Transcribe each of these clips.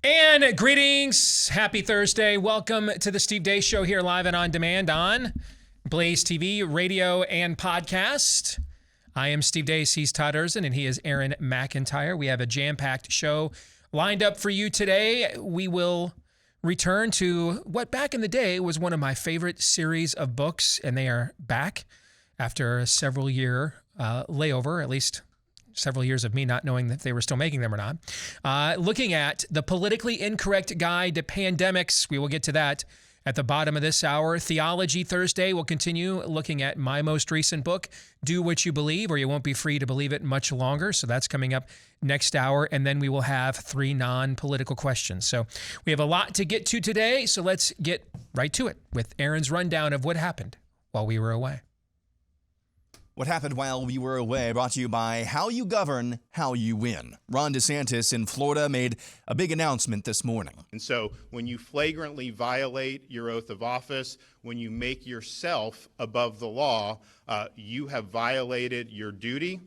And greetings. Happy Thursday. Welcome to the Steve Deace Show here live and on demand on BlazeTV, radio, and podcast. I am Steve Deace. He's Todd Erzin, and he is Aaron McIntyre. We have a jam-packed show lined up for you today. We will return to what back in the day was one of my favorite series of books, and they are back after a several-year layover, at least several years of me not knowing if they were still making them or not. Looking at the politically incorrect guide to pandemics. We will get to that at the bottom of this hour. Theology Thursday will continue looking at my most recent book, Do What You Believe, or you won't be free to believe it much longer. So that's coming up next hour. And then we will have 3 non-political questions. So we have a lot to get to today. So let's get right to it with Aaron's rundown of what happened while we were away. What happened while we were away brought to you by How You Govern, How You Win. Ron DeSantis in Florida made a big announcement this morning. And so when you flagrantly violate your oath of office, when you make yourself above the law, you have violated your duty,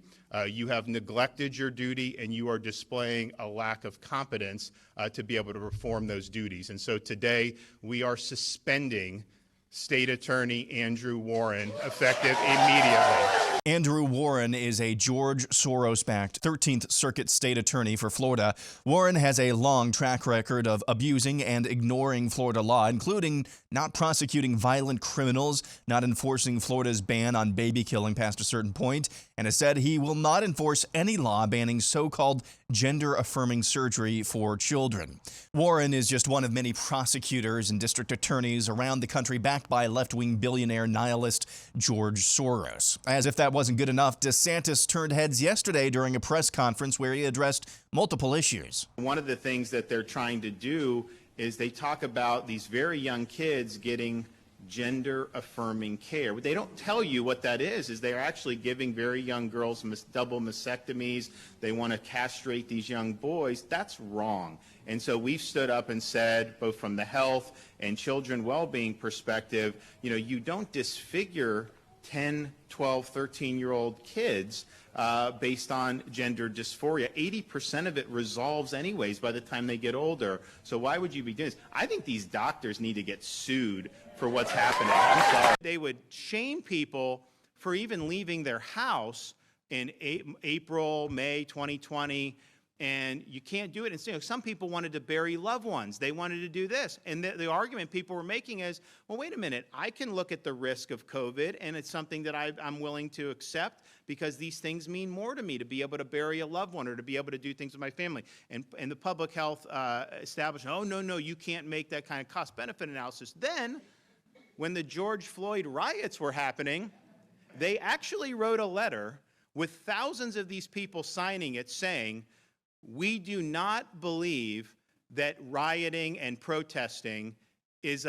you have neglected your duty, and you are displaying a lack of competence to be able to perform those duties. And so today we are suspending State Attorney Andrew Warren, effective immediately. Andrew Warren is a George Soros-backed 13th Circuit State Attorney for Florida. Warren has a long track record of abusing and ignoring Florida law, including not prosecuting violent criminals, not enforcing Florida's ban on baby killing past a certain point, and has said he will not enforce any law banning so-called gender-affirming surgery for children. Warren is just one of many prosecutors and district attorneys around the country backed by left-wing billionaire nihilist George Soros. As if that wasn't good enough, DeSantis turned heads yesterday during a press conference where he addressed multiple issues. One of the things that they're trying to do is they talk about these very young kids getting gender-affirming care. What they don't tell you what that is they're actually giving very young girls double mastectomies. They want to castrate these young boys. That's wrong. And so we've stood up and said, both from the health and children well-being perspective, you don't disfigure 10, 12, 13-year-old kids based on gender dysphoria. 80% of it resolves anyways by the time they get older. So why would you be doing this? I think these doctors need to get sued for what's happening. I'm sorry. They would shame people for even leaving their house in April, May 2020, and you can't do it. And some people wanted to bury loved ones. They wanted to do this. And the argument people were making is, well, wait a minute. I can look at the risk of COVID, and it's something that I'm willing to accept because these things mean more to me, to be able to bury a loved one or to be able to do things with my family. And the public health establishment, oh, no, you can't make that kind of cost-benefit analysis. Then, when the George Floyd riots were happening, they actually wrote a letter with thousands of these people signing it saying, we do not believe that rioting and protesting is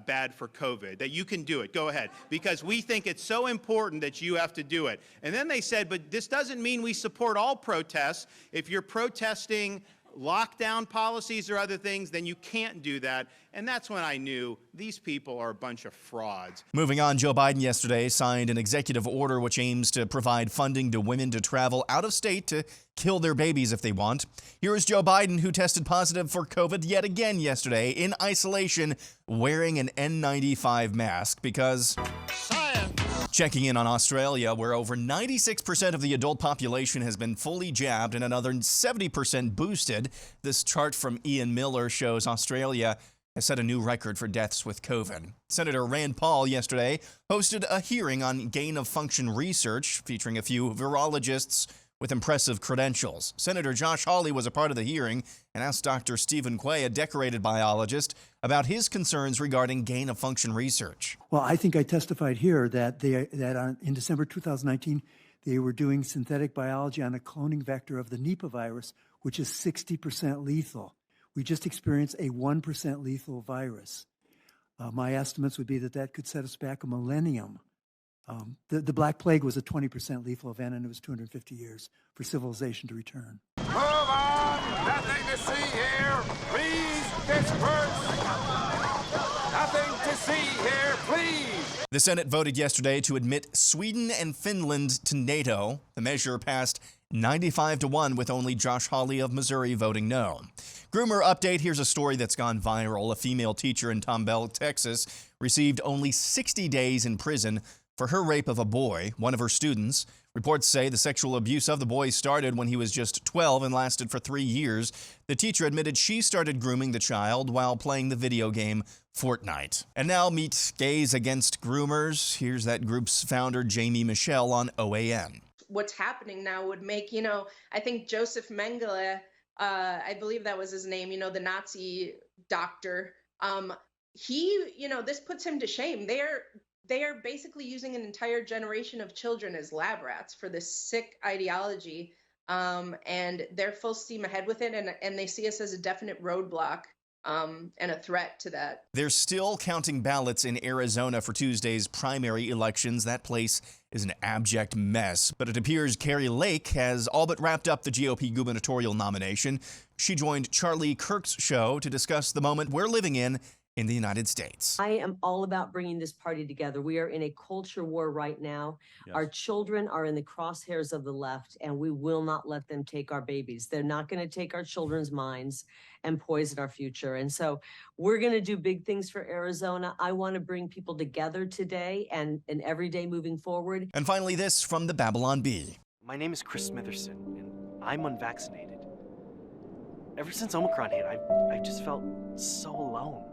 bad for COVID, that you can do it. Go ahead. Because we think it's so important that you have to do it. And then they said, but this doesn't mean we support all protests. If you're protesting lockdown policies or other things, then you can't do that. And that's when I knew these people are a bunch of frauds. Moving on, Joe Biden yesterday signed an executive order which aims to provide funding to women to travel out of state to kill their babies if they want. Here is Joe Biden, who tested positive for COVID yet again yesterday in isolation, wearing an N95 mask because checking in on Australia, where over 96% of the adult population has been fully jabbed and another 70% boosted. This chart from Ian Miller shows Australia has set a new record for deaths with COVID. Senator Rand Paul yesterday hosted a hearing on gain-of-function research featuring a few virologists with impressive credentials. Senator Josh Hawley was a part of the hearing and asked Dr. Stephen Quay, a decorated biologist, about his concerns regarding gain-of-function research. Well, I think I testified here that in December 2019, they were doing synthetic biology on a cloning vector of the Nipah virus, which is 60% lethal. We just experienced a 1% lethal virus. My estimates would be that could set us back a millennium. The Black Plague was a 20% lethal event, and it was 250 years for civilization to return. Move on! Nothing to see here! Please disperse! Nothing to see here, please! The Senate voted yesterday to admit Sweden and Finland to NATO. The measure passed 95-1 with only Josh Hawley of Missouri voting no. Groomer update, here's a story that's gone viral. A female teacher in Tomball, Texas, received only 60 days in prison for her rape of a boy, one of her students. Reports say the sexual abuse of the boy started when he was just 12 and lasted for 3 years. The teacher admitted she started grooming the child while playing the video game Fortnite. And now meet Gays Against Groomers. Here's that group's founder, Jamie Michelle, on OAN. What's happening now would make, I think Joseph Mengele, I believe that was his name, the Nazi doctor, this puts him to shame. They are basically using an entire generation of children as lab rats for this sick ideology, and they're full steam ahead with it, and they see us as a definite roadblock and a threat to that. They're still counting ballots in Arizona for Tuesday's primary elections. That place is an abject mess, but it appears Carrie Lake has all but wrapped up the GOP gubernatorial nomination. She joined Charlie Kirk's show to discuss the moment we're living in the United States. I am all about bringing this party together. We are in a culture war right now. Yes. Our children are in the crosshairs of the left, and we will not let them take our babies. They're not going to take our children's minds and poison our future. And so we're going to do big things for Arizona. I want to bring people together today and every day moving forward. And finally, this from the Babylon Bee. My name is Chris Smitherson, and I'm unvaccinated. Ever since Omicron hit, I've just felt so alone.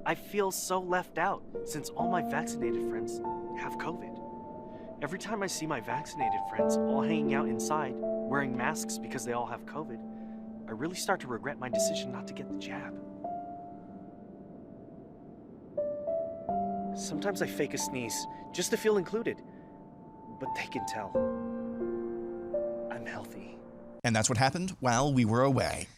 I feel so left out since all my vaccinated friends have COVID. Every time I see my vaccinated friends all hanging out inside, wearing masks because they all have COVID, I really start to regret my decision not to get the jab. Sometimes I fake a sneeze just to feel included, but they can tell I'm healthy. And that's what happened while we were away.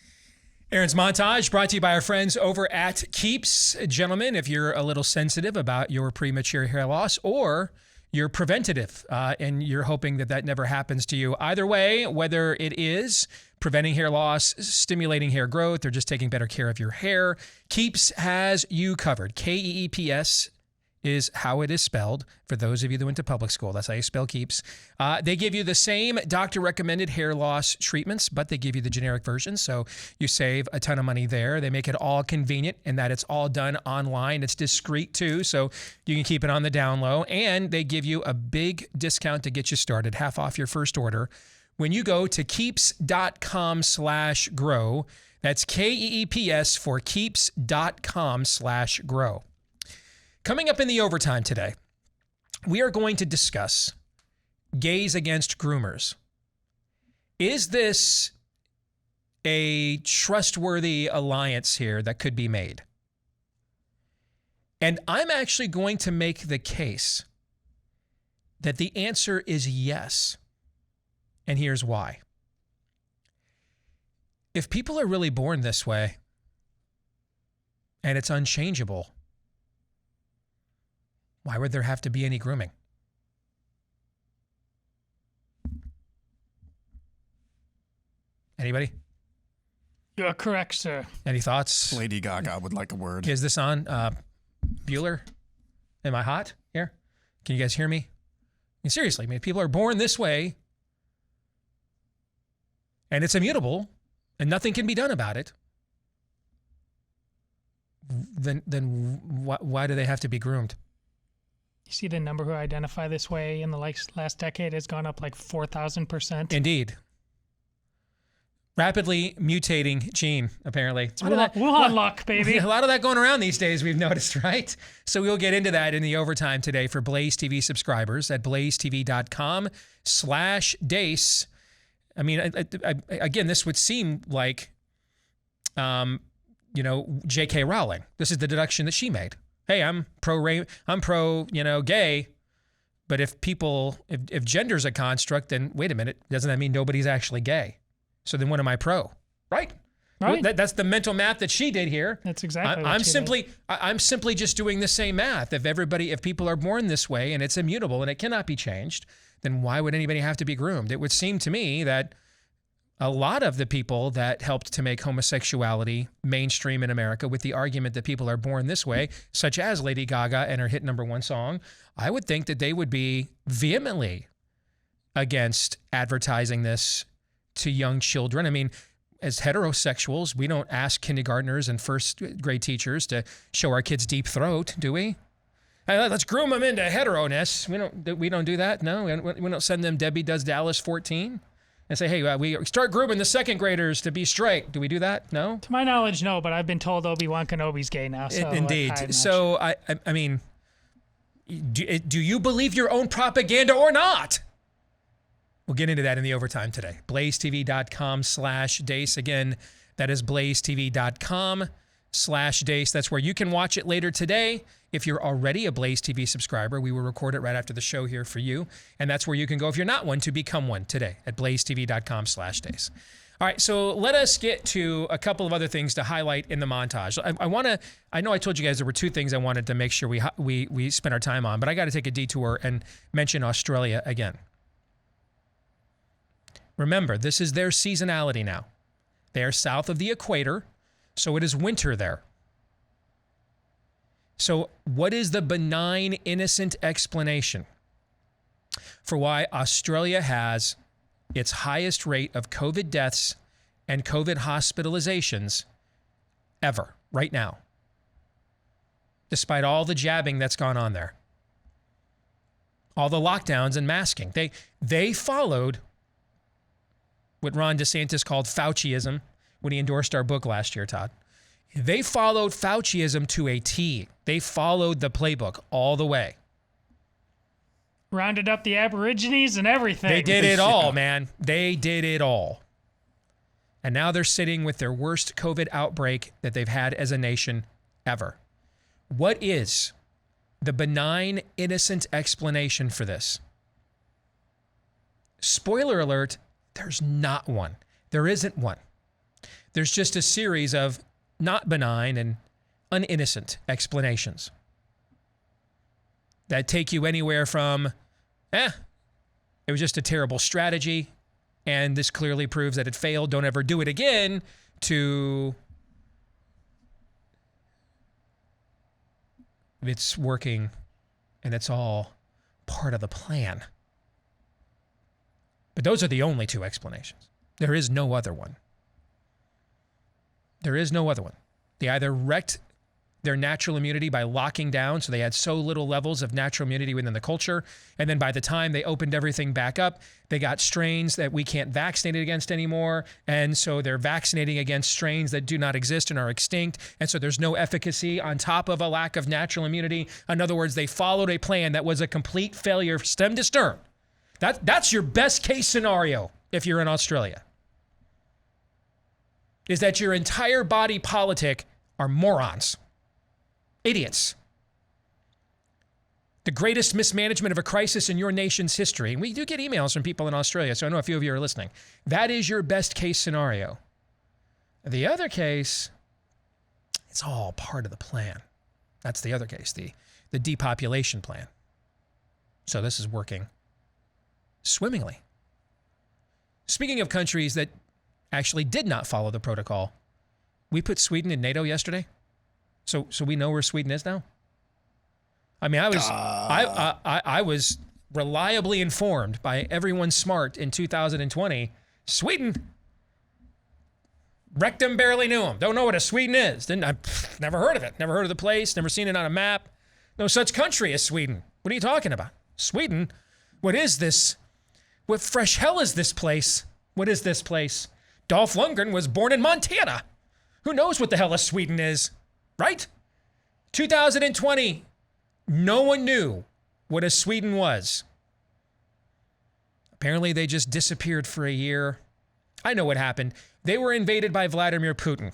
Aaron's Montage brought to you by our friends over at Keeps. Gentlemen, if you're a little sensitive about your premature hair loss or you're preventative and you're hoping that never happens to you, either way, whether it is preventing hair loss, stimulating hair growth, or just taking better care of your hair, Keeps has you covered. Keeps is how it is spelled. For those of you that went to public school, that's how you spell Keeps. They give you the same doctor-recommended hair loss treatments, but they give you the generic version, so you save a ton of money there. They make it all convenient in that it's all done online. It's discreet, too, so you can keep it on the down low, and they give you a big discount to get you started, half off your first order, when you go to keeps.com/grow. That's KEEPS for keeps.com/grow. Coming up in the overtime today, we are going to discuss Gays Against Groomers. Is this a trustworthy alliance here that could be made? And I'm actually going to make the case that the answer is yes. And here's why. If people are really born this way and it's unchangeable, why would there have to be any grooming? Anybody? You're correct, sir. Any thoughts? Lady Gaga would like a word. Is this on? Bueller? Am I hot here? Can you guys hear me? I mean, seriously, if people are born this way and it's immutable and nothing can be done about it, then why do they have to be groomed? You see the number who identify this way in the last decade has gone up like 4,000%. Indeed. Rapidly mutating gene, apparently. Wuhan luck, baby. A lot of that going around these days, we've noticed, right? So we'll get into that in the overtime today for Blaze TV subscribers at blazetv.com/Deace. I mean, again, this would seem like, J.K. Rowling. This is the deduction that she made. Hey, I'm pro, gay, but if gender's a construct, then wait a minute, doesn't that mean nobody's actually gay? So then what am I pro? Right? That's the mental math that she did here. That's exactly I'm simply just doing the same math. If people are born this way and it's immutable and it cannot be changed, then why would anybody have to be groomed? It would seem to me that a lot of the people that helped to make homosexuality mainstream in America with the argument that people are born this way, such as Lady Gaga and her hit #1 song, I would think that they would be vehemently against advertising this to young children. I mean, as heterosexuals, we don't ask kindergartners and first grade teachers to show our kids deep throat, do we? Hey, let's groom them into hetero-ness. We don't do that. No, we don't send them Debbie Does Dallas 14 and say, hey, we start grooming the second graders to be straight. Do we do that? No. To my knowledge, no. But I've been told Obi-Wan Kenobi's gay now. So indeed. So I mean, do you believe your own propaganda or not? We'll get into that in the overtime today. BlazeTV.com/Deace. Again, that is BlazeTV.com/Deace. That's where you can watch it later today. If you're already a Blaze TV subscriber, we will record it right after the show here for you. And that's where you can go, if you're not one, to become one today at BlazeTV.com/Deace. All right, so let us get to a couple of other things to highlight in the montage. I know I told you guys there were two things I wanted to make sure we spent our time on, but I got to take a detour and mention Australia again. Remember, this is their seasonality now. They are south of the equator, so it is winter there. So what is the benign, innocent explanation for why Australia has its highest rate of COVID deaths and COVID hospitalizations ever, right now, despite all the jabbing that's gone on there, all the lockdowns and masking? They followed what Ron DeSantis called Fauciism when he endorsed our book last year, Todd. They followed Fauciism to a T. They followed the playbook all the way. Rounded up the Aborigines and everything. They did it all, man. They did it all. And now they're sitting with their worst COVID outbreak that they've had as a nation ever. What is the benign, innocent explanation for this? Spoiler alert, there's not one. There isn't one. There's just a series of not benign and uninnocent explanations that take you anywhere from, it was just a terrible strategy, and this clearly proves that it failed, don't ever do it again, to it's working and it's all part of the plan. But those are the only two explanations. There is no other one. There is no other one. They either wrecked their natural immunity by locking down, so they had so little levels of natural immunity within the culture, and then by the time they opened everything back up, they got strains that we can't vaccinate against anymore, and so they're vaccinating against strains that do not exist and are extinct, and so there's no efficacy on top of a lack of natural immunity. In other words, they followed a plan that was a complete failure stem to stern. That's your best case scenario if you're in Australia, is that your entire body politic are morons, idiots. The greatest mismanagement of a crisis in your nation's history. And we do get emails from people in Australia, so I know a few of you are listening. That is your best case scenario. The other case, it's all part of the plan. That's the other case, the depopulation plan. So this is working swimmingly. Speaking of countries that actually did not follow the protocol, we put Sweden in NATO yesterday. So we know where Sweden is now. I mean, I was reliably informed by everyone smart in 2020. Sweden, wrecked them, barely knew them. Don't know what a Sweden is. Never heard of it. Never heard of the place. Never seen it on a map. No such country as Sweden. What are you talking about? Sweden? What is this? What fresh hell is this place? What is this place? Dolph Lundgren was born in Montana. Who knows what the hell a Sweden is, right? 2020, no one knew what a Sweden was. Apparently, they just disappeared for a year. I know what happened. They were invaded by Vladimir Putin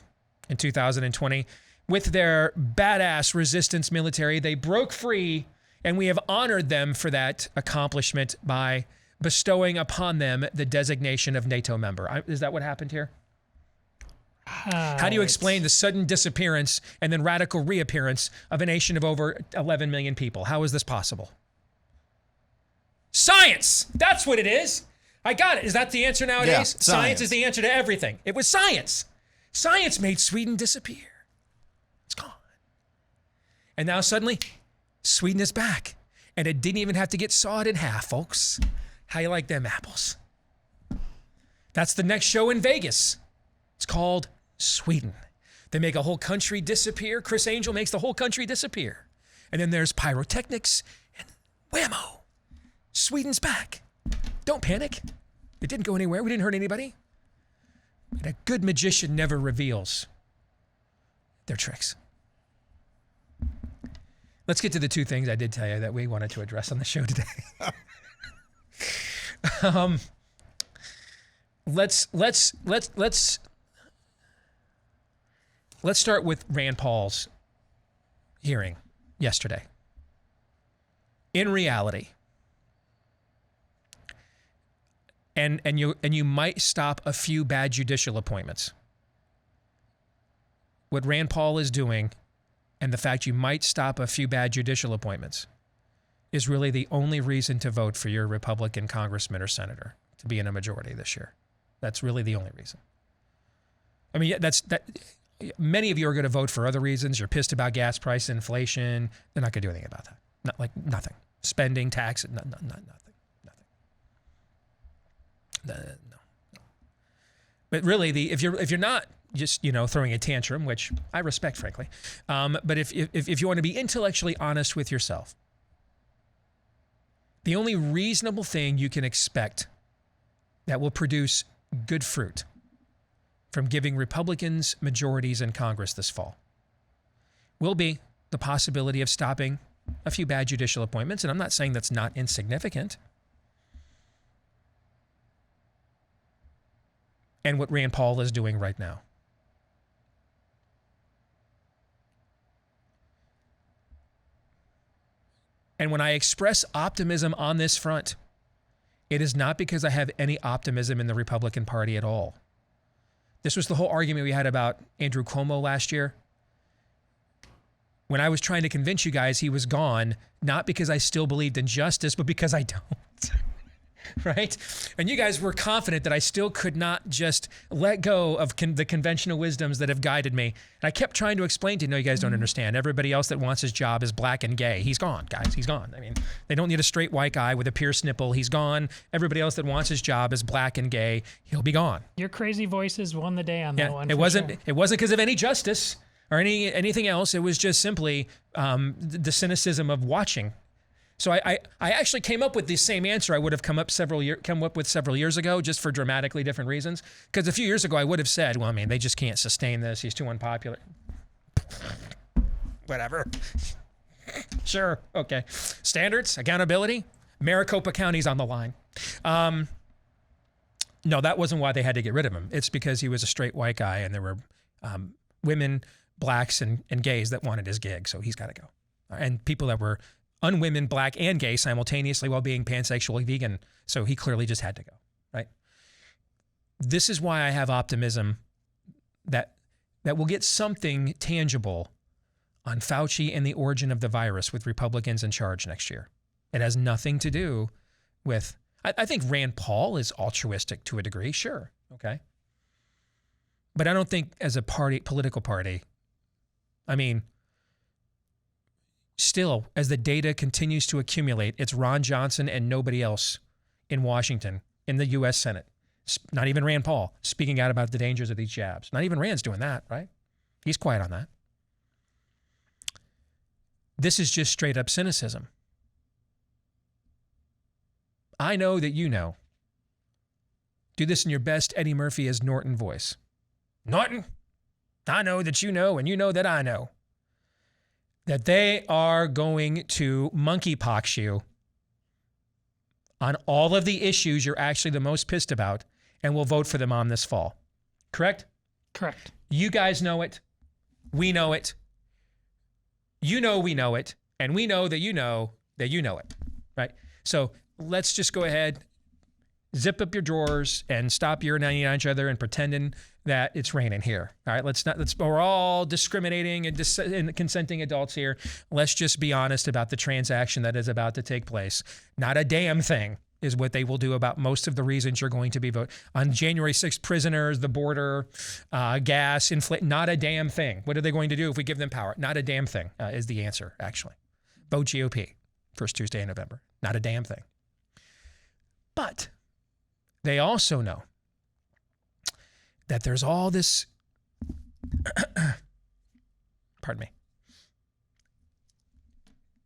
in 2020 with their badass resistance military. They broke free, and we have honored them for that accomplishment by bestowing upon them the designation of NATO member. Is that what happened here? How do you explain the sudden disappearance and then radical reappearance of a nation of over 11 million people? How is this possible? Science! That's what it is. I got it. Is that the answer nowadays? Yeah, Science is the answer to everything. It was science. Science made Sweden disappear. It's gone. And now suddenly, Sweden is back. And it didn't even have to get sawed in half, folks. How you like them apples? That's the next show in Vegas. It's called Sweden. They make a whole country disappear. Chris Angel makes the whole country disappear. And then there's pyrotechnics and whammo. Sweden's back. Don't panic. It didn't go anywhere. We didn't hurt anybody. And a good magician never reveals their tricks. Let's get to the two things I did tell you that we wanted to address on the show today. Let's start with Rand Paul's hearing yesterday. In reality, and you might stop a few bad judicial appointments. What Rand Paul is doing, and the fact you might stop a few bad judicial appointments, is really the only reason to vote for your Republican congressman or senator to be in a majority this year. That's really the only reason. I mean, many of you are going to vote for other reasons. You're pissed about gas price inflation. They're not going to do anything about that. Nothing. Spending, tax, nothing. No. But really, if you're not just throwing a tantrum, which I respect, frankly, but if you want to be intellectually honest with yourself, the only reasonable thing you can expect that will produce good fruit from giving Republicans majorities in Congress this fall will be the possibility of stopping a few bad judicial appointments. And I'm not saying that's not insignificant. And what Rand Paul is doing right now. And when I express optimism on this front, it is not because I have any optimism in the Republican Party at all. This was the whole argument we had about Andrew Cuomo last year. When I was trying to convince you guys he was gone, not because I still believed in justice, but because I don't. Right? And you guys were confident that I still could not just let go of the conventional wisdoms that have guided me. And I kept trying to explain to you, no, you guys don't understand. Everybody else that wants his job is black and gay. He's gone, guys. He's gone. I mean, they don't need a straight white guy with a pierced nipple. He's gone. Everybody else that wants his job is black and gay. He'll be gone. Your crazy voices won the day on that one. It wasn't because of any justice or anything else. It was just simply the cynicism of watching. So I actually came up with the same answer I would have come up with several years ago, just for dramatically different reasons. Because a few years ago I would have said, well, I mean, they just can't sustain this. He's too unpopular. Whatever. Sure. Okay. Standards, accountability. Maricopa County's on the line. No, that wasn't why they had to get rid of him. It's because he was a straight white guy, and there were women, blacks, and gays that wanted his gig, so he's got to go. And people that were unwomen, black, and gay simultaneously while being pansexual vegan. So he clearly just had to go, right? This is why I have optimism that we'll get something tangible on Fauci and the origin of the virus with Republicans in charge next year. It has nothing to do with, I think Rand Paul is altruistic to a degree, sure, okay? But I don't think as a political party, I mean, still, as the data continues to accumulate, it's Ron Johnson and nobody else in Washington, in the U.S. Senate, not even Rand Paul, speaking out about the dangers of these jabs. Not even Rand's doing that, right? He's quiet on that. This is just straight up cynicism. I know that you know. Do this in your best Eddie Murphy as Norton voice. Norton, I know that you know, and you know that I know, that they are going to monkeypox you on all of the issues you're actually the most pissed about, and we'll vote for them on this fall. Correct? Correct. You guys know it. We know it. You know we know it. And we know that you know it. Right? So let's just go ahead, zip up your drawers, and stop urinating on each other and pretending that it's raining here. All right, we're all discriminating and consenting adults here. Let's just be honest about the transaction that is about to take place. Not a damn thing is what they will do about most of the reasons you're going to be voting. On January 6th, prisoners, the border, gas, inflation, not a damn thing. What are they going to do if we give them power? Not a damn thing is the answer, actually. Vote GOP, first Tuesday in November. Not a damn thing. But they also know that there's all this, pardon me,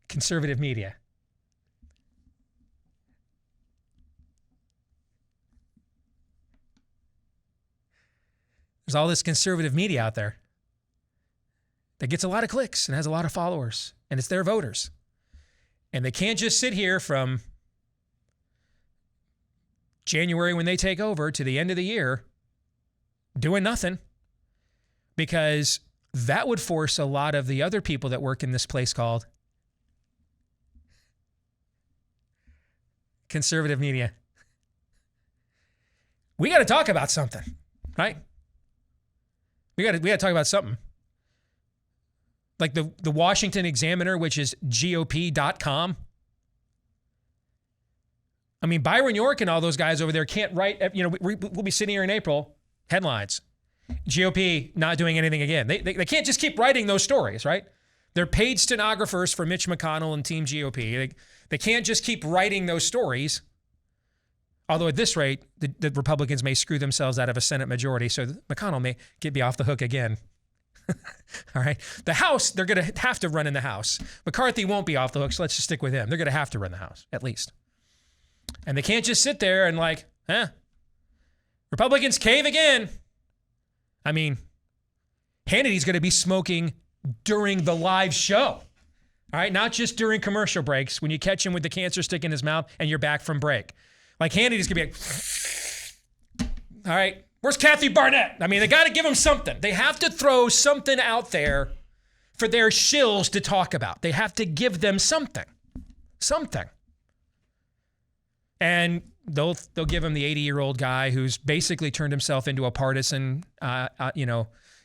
conservative media. There's all this conservative media out there that gets a lot of clicks and has a lot of followers, and it's their voters. And they can't just sit here from January when they take over to the end of the year doing nothing, because that would force a lot of the other people that work in this place called conservative media. We got to talk about something, right? We got to talk about something. Like the Washington Examiner, which is GOP.com. I mean, Byron York and all those guys over there can't write, we'll be sitting here in April, headlines. GOP not doing anything again. They can't just keep writing those stories, right? They're paid stenographers for Mitch McConnell and Team GOP. They can't just keep writing those stories. Although at this rate, the Republicans may screw themselves out of a Senate majority, so McConnell may be off the hook again. All right. The House, they're going to have to run in the House. McCarthy won't be off the hook, so let's just stick with him. They're going to have to run the House, at least. And they can't just sit there and Republicans cave again. I mean, Hannity's going to be smoking during the live show. All right. Not just during commercial breaks when you catch him with the cancer stick in his mouth and you're back from break. Like Hannity's going to be like, all right, where's Kathy Barnett? I mean, they got to give him something. They have to throw something out there for their shills to talk about. They have to give them something. Something. And they'll give him the 80-year-old guy who's basically turned himself into a partisan.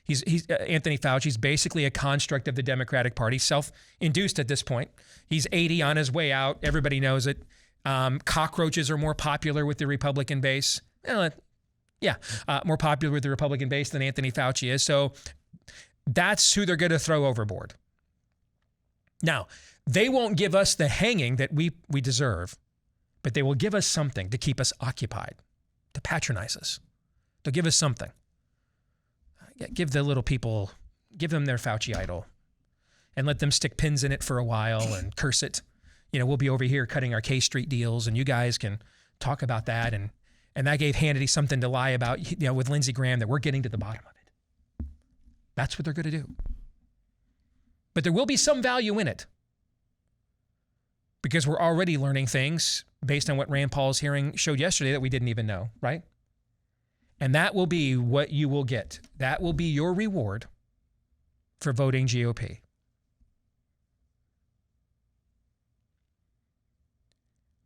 He's Anthony Fauci's basically a construct of the Democratic Party, self-induced at this point. He's 80 on his way out. Everybody knows it. Cockroaches are more popular with the Republican base. More popular with the Republican base than Anthony Fauci is. So that's who they're going to throw overboard. Now, they won't give us the hanging that we deserve, but they will give us something to keep us occupied, to patronize us. They'll give us something. Give the little people, give them their Fauci idol and let them stick pins in it for a while and curse it. We'll be over here cutting our K Street deals and you guys can talk about that. And that gave Hannity something to lie about, with Lindsey Graham, that we're getting to the bottom of it. That's what they're going to do. But there will be some value in it because we're already learning things based on what Rand Paul's hearing showed yesterday that we didn't even know, right? And that will be what you will get. That will be your reward for voting GOP.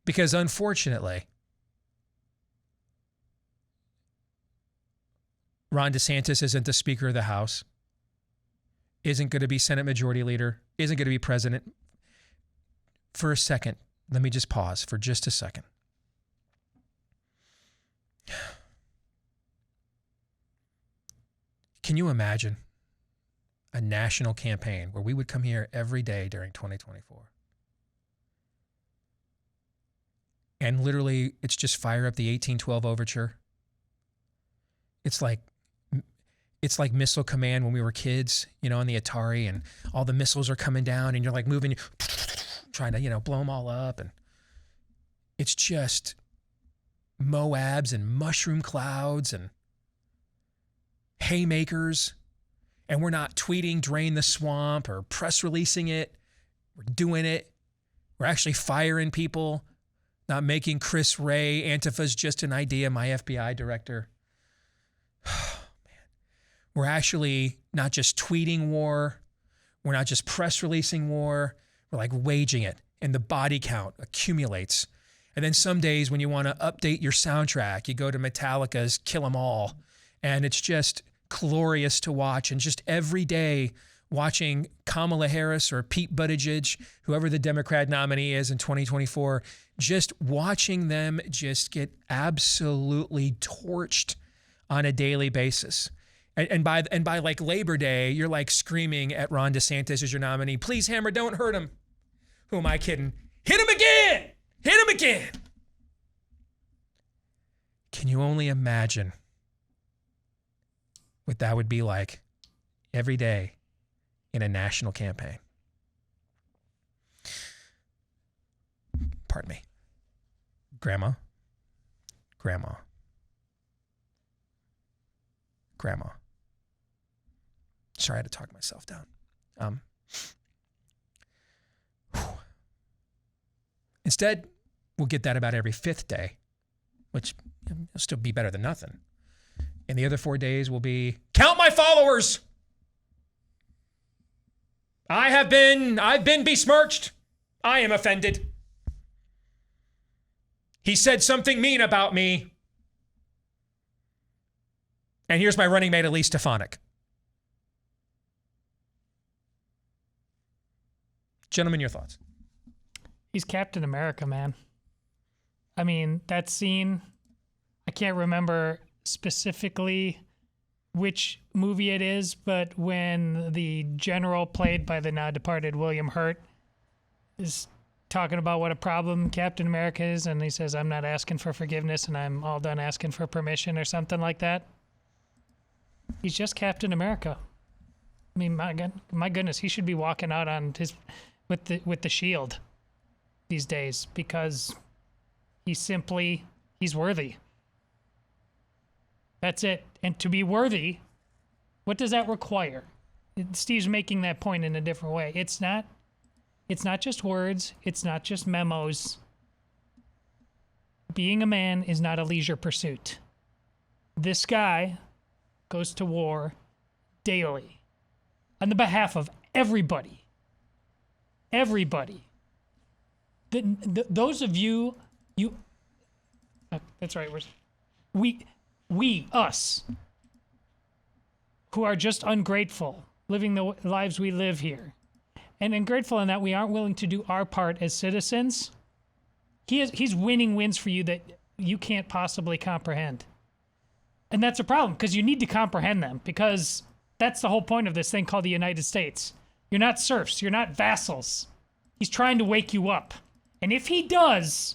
Because unfortunately, Ron DeSantis isn't the Speaker of the House, isn't going to be Senate Majority Leader, isn't going to be President. For a second, let me just pause for just a second. Can you imagine a national campaign where we would come here every day during 2024? And literally, it's just fire up the 1812 overture. It's like Missile Command when we were kids, on the Atari, and all the missiles are coming down and you're like moving, trying to, blow them all up. And it's just Moabs and mushroom clouds and haymakers. And we're not tweeting drain the swamp or press releasing it. We're doing it. We're actually firing people, not making Chris Wray, Antifa's just an idea, my FBI director. We're actually not just tweeting war. We're not just press releasing war. We're like waging it, and the body count accumulates. And then some days when you want to update your soundtrack, you go to Metallica's Kill 'Em All, and it's just glorious to watch. And just every day watching Kamala Harris or Pete Buttigieg, whoever the Democrat nominee is in 2024, just watching them just get absolutely torched on a daily basis. And by like Labor Day, you're like screaming at Ron DeSantis as your nominee, please, Hammer, don't hurt him. Who am I kidding? Hit him again! Hit him again! Can you only imagine what that would be like every day in a national campaign. Pardon me. Grandma. Sorry, I had to talk myself down. Instead, we'll get that about every 5th day, which will still be better than nothing. And the other 4 days will be, count my followers. I've been besmirched. I am offended. He said something mean about me. And here's my running mate, Elise Stefanik. Gentlemen, your thoughts? He's Captain America, man. I mean, that scene, I can't remember specifically which movie it is, but when the general played by the now departed William Hurt is talking about what a problem Captain America is, and he says, I'm not asking for forgiveness and I'm all done asking for permission or something like that. He's just Captain America. I mean, my goodness, he should be walking out on his with the shield these days because he's worthy. That's it. And to be worthy, what does that require? Steve's making that point in a different way. It's not just words. It's not just memos. Being a man is not a leisure pursuit. This guy goes to war daily on the behalf of everybody. Everybody. Those of you, that's right. Us, who are just ungrateful, living the lives we live here, and ungrateful in that we aren't willing to do our part as citizens. He's winning wins for you that you can't possibly comprehend. And that's a problem, because you need to comprehend them, because that's the whole point of this thing called the United States. You're not serfs. You're not vassals. He's trying to wake you up. And if he does,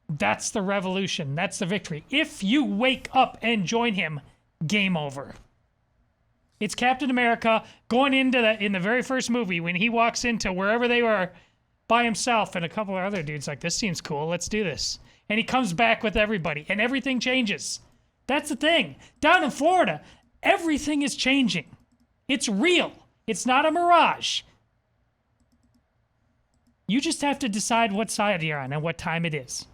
that's the revolution. That's the victory. If you wake up and join him, game over. It's Captain America going into in the very first movie when he walks into wherever they were by himself and a couple of other dudes like, this seems cool. Let's do this. And he comes back with everybody and everything changes. That's the thing. Down in Florida, everything is changing. It's real. It's not a mirage. You just have to decide what side you're on and what time it is.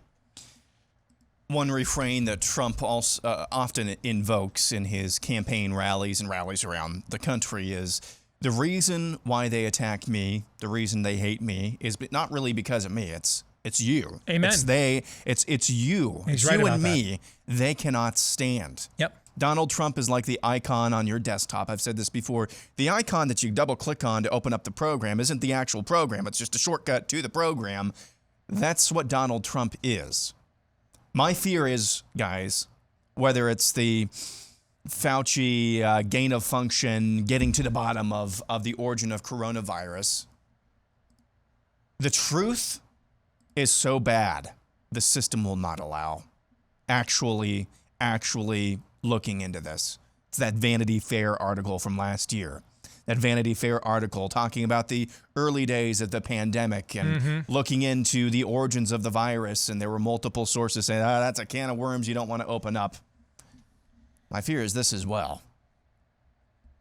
One refrain that Trump also, often invokes in his campaign rallies and rallies around the country is, the reason why they attack me, the reason they hate me, is not really because of me. It's you. Amen. It's you. He's it's right you about and that. me. They cannot stand. Yep. Donald Trump is like the icon on your desktop. I've said this before. The icon that you double click on to open up the program isn't the actual program. It's just a shortcut to the program. That's what Donald Trump is. My fear is, guys, whether it's the Fauci gain of function, getting to the bottom of the origin of coronavirus, the truth is so bad, the system will not allow actually looking into this. It's that Vanity Fair article from last year. That Vanity Fair article talking about the early days of the pandemic and looking into the origins of the virus. And there were multiple sources saying, that's a can of worms you don't want to open up. My fear is this as well.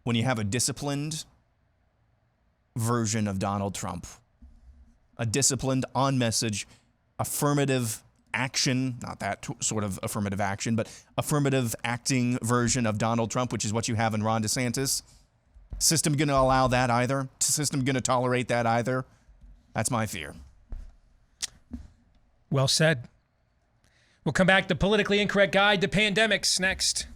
When you have a disciplined version of Donald Trump, a disciplined, on-message, affirmative action, not that sort of affirmative action, but affirmative acting version of Donald Trump, which is what you have in Ron DeSantis. System going to allow that either? System going to tolerate that either? That's my fear. Well said. We'll come back to Politically Incorrect Guide to Pandemics next.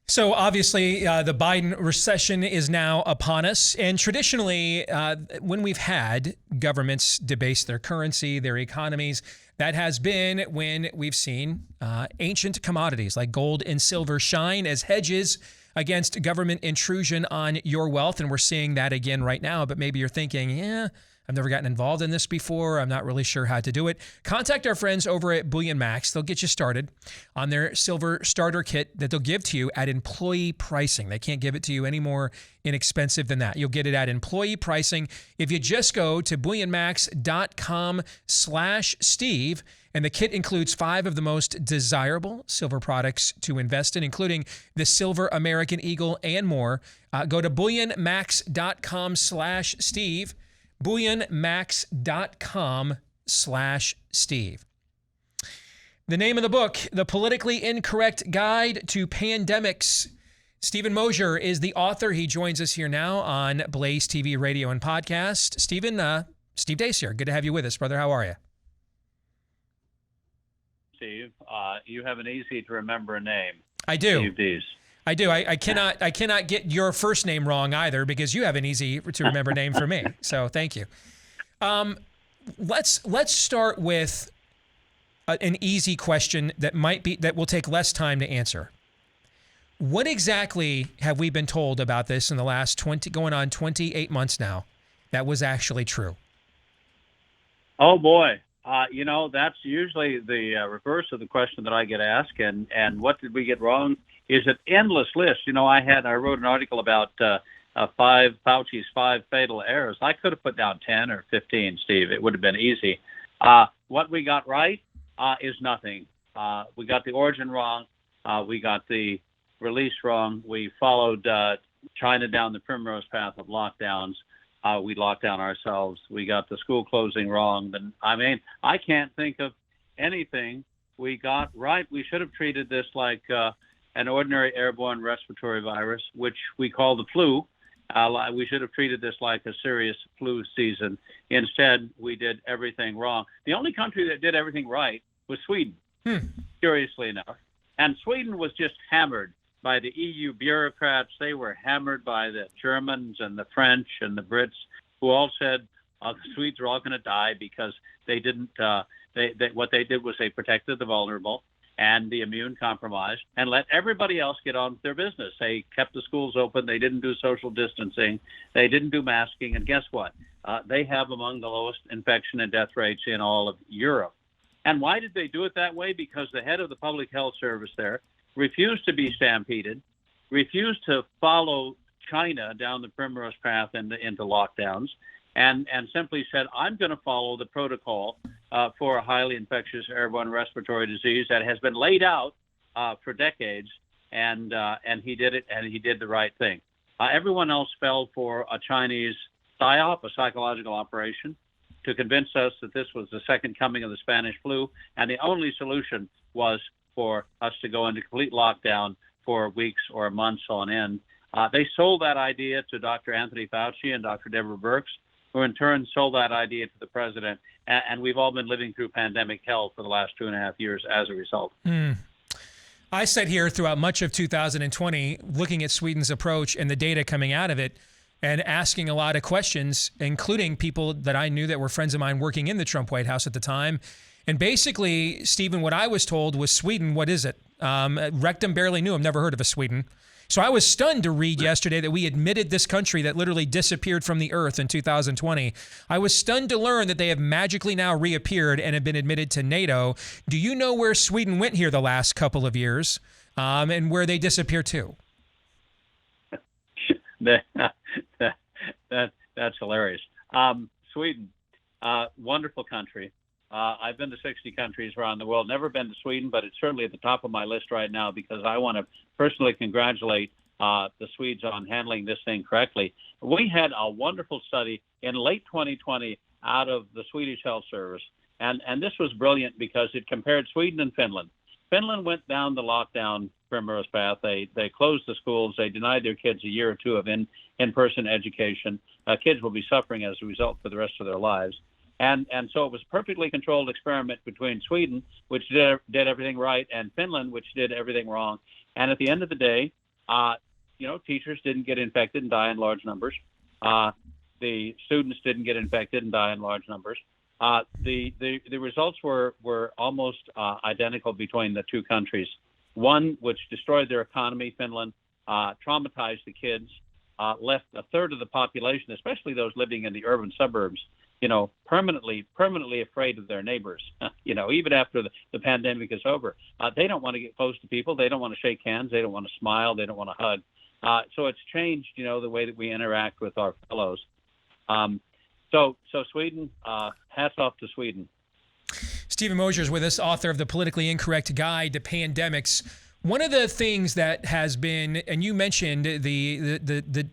So obviously, the Biden recession is now upon us. And traditionally, when we've had governments debase their currency, their economies, that has been when we've seen ancient commodities like gold and silver shine as hedges against government intrusion on your wealth. And we're seeing that again right now. But maybe you're thinking, I've I've never gotten involved in this before. I'm not really sure how to do it. Contact our friends over at Bullion Max. They'll get you started on their silver starter kit that they'll give to you at employee pricing. They can't give it to you any more inexpensive than that. You'll get it at employee pricing if you just go to bullionmax.com/Steve. And the kit includes 5 of the most desirable silver products to invest in, including the Silver American Eagle and more. Go to bullionmax.com/Steve, bullionmax.com/Steve. The name of the book, The Politically Incorrect Guide to Pandemics. Steven Mosher is the author. He joins us here now on Blaze TV, radio, and podcast. Steven, Steve Deace here. Good to have you with us, brother. How are you? Steve, you have an easy to remember name. I do. Steve Deace. I do. I cannot get your first name wrong either, because you have an easy to remember name for me. So thank you. Let's start with an easy question that will take less time to answer. What exactly have we been told about this in the last 28 months now that was actually true? Oh boy. That's usually the reverse of the question that I get asked. And what did we get wrong is an endless list. I wrote an article about Fauci's 5 fatal errors. I could have put down 10 or 15, Steve. It would have been easy. What we got right is nothing. We got the origin wrong. We got the release wrong. We followed China down the primrose path of lockdowns. We locked down ourselves. We got the school closing wrong. I can't think of anything we got right. We should have treated this like an ordinary airborne respiratory virus, which we call the flu. We should have treated this like a serious flu season. Instead, we did everything wrong. The only country that did everything right was Sweden, curiously enough. And Sweden was just hammered by the EU bureaucrats. They were hammered by the Germans and the French and the Brits, who all said the Swedes are all going to die because they didn't. What they did was they protected the vulnerable and the immune compromised and let everybody else get on with their business. They kept the schools open. They didn't do social distancing. They didn't do masking. And guess what? They have among the lowest infection and death rates in all of Europe. And why did they do it that way? Because the head of the public health service there refused to be stampeded, refused to follow China down the primrose path into lockdowns, and simply said, I'm going to follow the protocol for a highly infectious airborne respiratory disease that has been laid out for decades, and he did it, and he did the right thing. Everyone else fell for a Chinese psyop, a psychological operation, to convince us that this was the second coming of the Spanish flu, and the only solution was for us to go into complete lockdown for weeks or months on end. They sold that idea to Dr. Anthony Fauci and Dr. Deborah Birx, who in turn sold that idea to the president. And we've all been living through pandemic hell for the last 2.5 years as a result. I sat here throughout much of 2020 looking at Sweden's approach and the data coming out of it and asking a lot of questions, including people that I knew that were friends of mine working in the Trump White House at the time. And basically, Stephen, what I was told was Sweden, what is it? Rectum barely knew him, never heard of a Sweden. So I was stunned to read yesterday that we admitted this country that literally disappeared from the earth in 2020. I was stunned to learn that they have magically now reappeared and have been admitted to NATO. Do you know where Sweden went here the last couple of years and where they disappeared to? That's hilarious. Sweden, wonderful country. I've been to 60 countries around the world, never been to Sweden, but it's certainly at the top of my list right now because I want to personally congratulate the Swedes on handling this thing correctly. We had a wonderful study in late 2020 out of the Swedish Health Service, and this was brilliant because it compared Sweden and Finland. Finland went down the lockdown primrose path. They closed the schools. They denied their kids a year or two of in-person education. Kids will be suffering as a result for the rest of their lives. And so it was a perfectly controlled experiment between Sweden, which did everything right, and Finland, which did everything wrong. And at the end of the day, teachers didn't get infected and die in large numbers. The students didn't get infected and die in large numbers. The results were almost identical between the two countries. One, which destroyed their economy, Finland, traumatized the kids, left a third of the population, especially those living in the urban suburbs, permanently afraid of their neighbors. Even after the pandemic is over, they don't want to get close to people. They don't want to shake hands. They don't want to smile. They don't want to hug. So it's changed, the way that we interact with our fellows. So Sweden, hats off to Sweden. Steven Mosher is with us, author of The Politically Incorrect Guide to Pandemics. One of the things that has been, and you mentioned the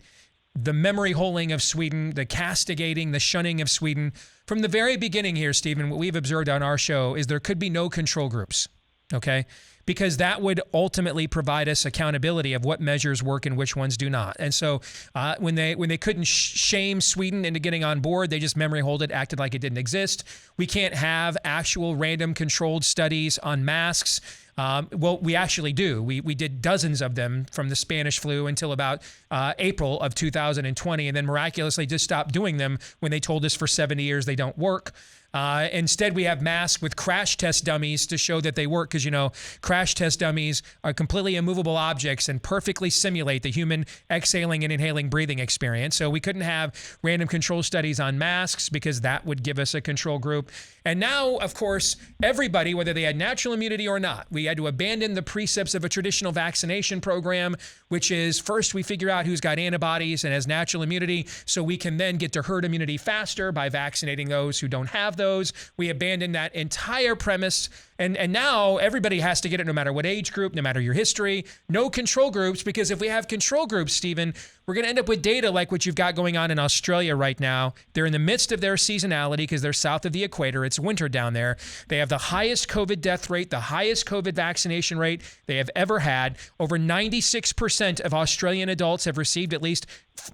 memory holing of Sweden, the castigating, the shunning of Sweden. From the very beginning here, Stephen, what we've observed on our show is there could be no control groups, okay? Because that would ultimately provide us accountability of what measures work and which ones do not. And so when they couldn't shame Sweden into getting on board, they just memory holed it, acted like it didn't exist. We can't have actual random controlled studies on masks. Well, we actually do. We did dozens of them from the Spanish flu until about April of 2020, and then miraculously just stopped doing them when they told us for 70 years they don't work. Instead, we have masks with crash test dummies to show that they work because, crash test dummies are completely immovable objects and perfectly simulate the human exhaling and inhaling breathing experience. So we couldn't have random control studies on masks because that would give us a control group. And now, of course, everybody, whether they had natural immunity or not, we had to abandon the precepts of a traditional vaccination program, which is first we figure out who's got antibodies and has natural immunity so we can then get to herd immunity faster by vaccinating those who don't have those. We abandoned that entire premise. And now everybody has to get it no matter what age group, no matter your history. No control groups, because if we have control groups, Stephen, we're going to end up with data like what you've got going on in Australia right now. They're in the midst of their seasonality because they're south of the equator. It's winter down there. They have the highest COVID death rate, the highest COVID vaccination rate they have ever had. Over 96% of Australian adults have received at least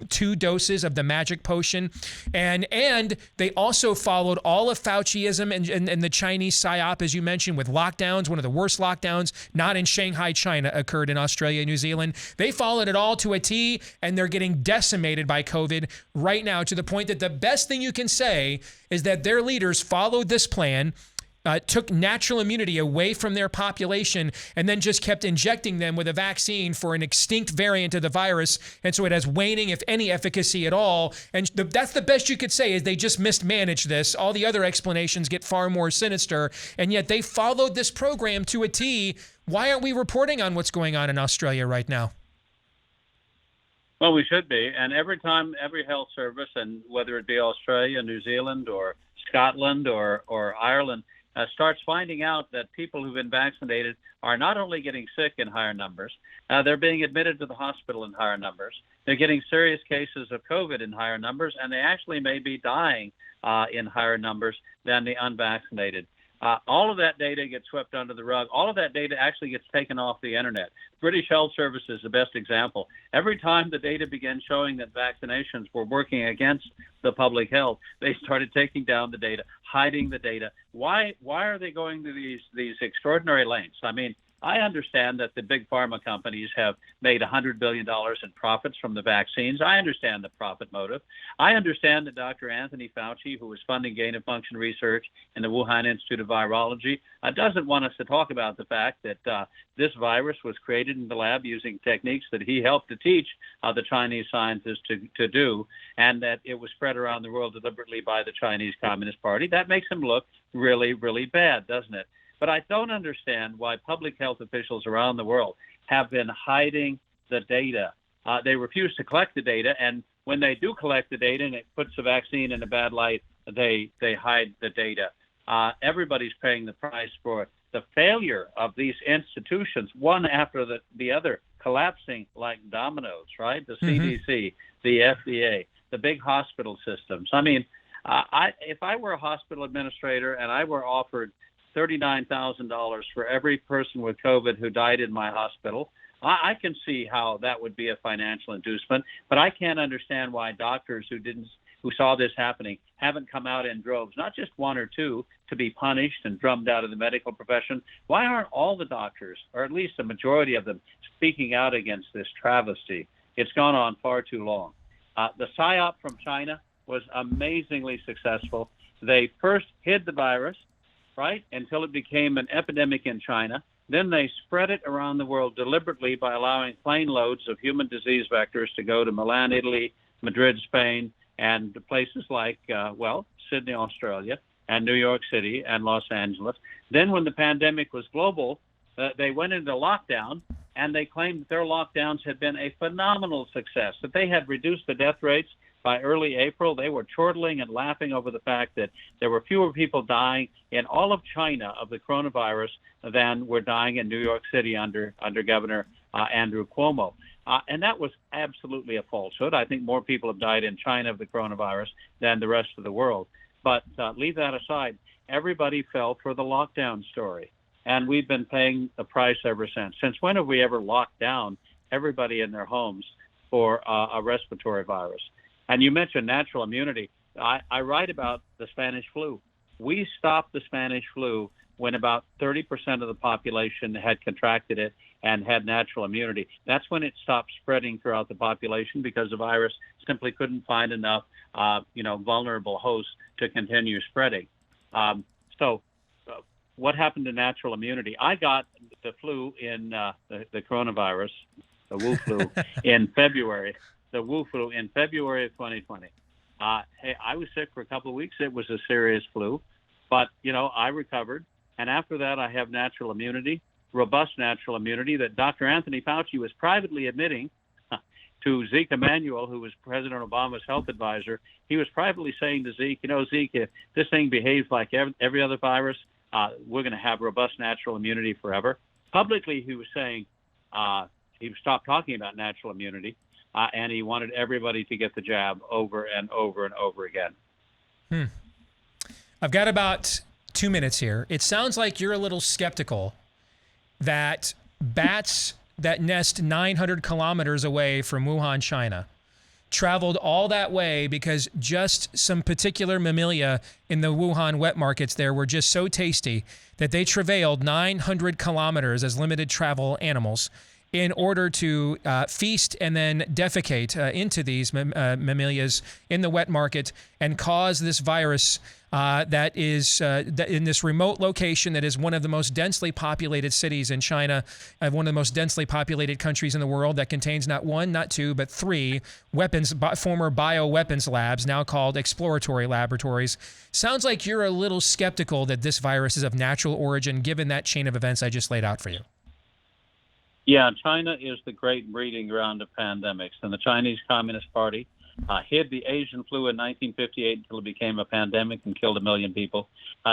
2 doses of the magic potion. And they also followed all of Fauciism and the Chinese PSYOP, as you mentioned, with lockdowns. One of the worst lockdowns, not in Shanghai, China, occurred in Australia and New Zealand. They followed it all to a T, and they're getting decimated by COVID right now, to the point that the best thing you can say is that their leaders followed this plan, took natural immunity away from their population, and then just kept injecting them with a vaccine for an extinct variant of the virus. And so it has waning, if any, efficacy at all. And that's the best you could say, is they just mismanaged this. All the other explanations get far more sinister. And yet they followed this program to a T. Why aren't we reporting on what's going on in Australia right now? Well, we should be. And every time, every health service, and whether it be Australia, New Zealand, or Scotland, or Ireland, starts finding out that people who've been vaccinated are not only getting sick in higher numbers, they're being admitted to the hospital in higher numbers. They're getting serious cases of COVID in higher numbers, and they actually may be dying in higher numbers than the unvaccinated. All of that data gets swept under the rug. All of that data actually gets taken off the internet. British Health Service is the best example. Every time the data began showing that vaccinations were working against the public health, they started taking down the data, hiding the data. Why are they going to these extraordinary lengths? I mean, I understand that the big pharma companies have made $100 billion in profits from the vaccines. I understand the profit motive. I understand that Dr. Anthony Fauci, who is funding gain-of-function research in the Wuhan Institute of Virology, doesn't want us to talk about the fact that this virus was created in the lab using techniques that he helped to teach the Chinese scientists to do, and that it was spread around the world deliberately by the Chinese Communist Party. That makes him look really, really bad, doesn't it? But I don't understand why public health officials around the world have been hiding the data. They refuse to collect the data, and when they do collect the data and it puts the vaccine in a bad light, they hide the data. Everybody's paying the price for the failure of these institutions, one after the other, collapsing like dominoes, right? The CDC, the FDA, the big hospital systems. I mean, if I were a hospital administrator and I were offered $39,000 for every person with COVID who died in my hospital, I can see how that would be a financial inducement, but I can't understand why doctors who saw this happening haven't come out in droves, not just one or two, to be punished and drummed out of the medical profession. Why aren't all the doctors, or at least a majority of them, speaking out against this travesty? It's gone on far too long. The PSYOP from China was amazingly successful. They first hid the virus, right, until it became an epidemic in China. Then they spread it around the world deliberately by allowing plane loads of human disease vectors to go to Milan, Italy, Madrid, Spain, and places like, Sydney, Australia, and New York City and Los Angeles. Then when the pandemic was global, they went into lockdown, and they claimed that their lockdowns had been a phenomenal success, that they had reduced the death rates. By early April, they were chortling and laughing over the fact that there were fewer people dying in all of China of the coronavirus than were dying in New York City under Governor Andrew Cuomo. And that was absolutely a falsehood. I think more people have died in China of the coronavirus than the rest of the world. But leave that aside. Everybody fell for the lockdown story, and we've been paying the price ever since. Since when have we ever locked down everybody in their homes for a respiratory virus? And you mentioned natural immunity. I write about the Spanish flu. We stopped the Spanish flu when about 30% of the population had contracted it and had natural immunity. That's when it stopped spreading throughout the population because the virus simply couldn't find enough, vulnerable hosts to continue spreading. So what happened to natural immunity? I got the flu in the coronavirus, the Wu flu, in February. The Wu flu in February of 2020. Hey, I was sick for a couple of weeks. It was a serious flu, but I recovered. And after that, I have natural immunity, robust natural immunity that Dr. Anthony Fauci was privately admitting to Zeke Emanuel, who was President Obama's health advisor. He was privately saying to Zeke, Zeke, if this thing behaves like every other virus, we're going to have robust natural immunity forever. Publicly, he was saying he stopped talking about natural immunity. And he wanted everybody to get the jab over and over and over again. I've got about 2 minutes here. It sounds like you're a little skeptical that bats that nest 900 kilometers away from Wuhan, China, traveled all that way because just some particular mammalia in the Wuhan wet markets there were just so tasty that they travailed 900 kilometers as limited travel animals in order to feast and then defecate into these mammalias in the wet market and cause this virus that is in this remote location that is one of the most densely populated cities in China, one of the most densely populated countries in the world that contains not one, not two, but three former bioweapons labs, now called exploratory laboratories. Sounds like you're a little skeptical that this virus is of natural origin, given that chain of events I just laid out for you. Yeah, China is the great breeding ground of pandemics, and the Chinese Communist Party hid the Asian flu in 1958 until it became a pandemic and killed 1 million people.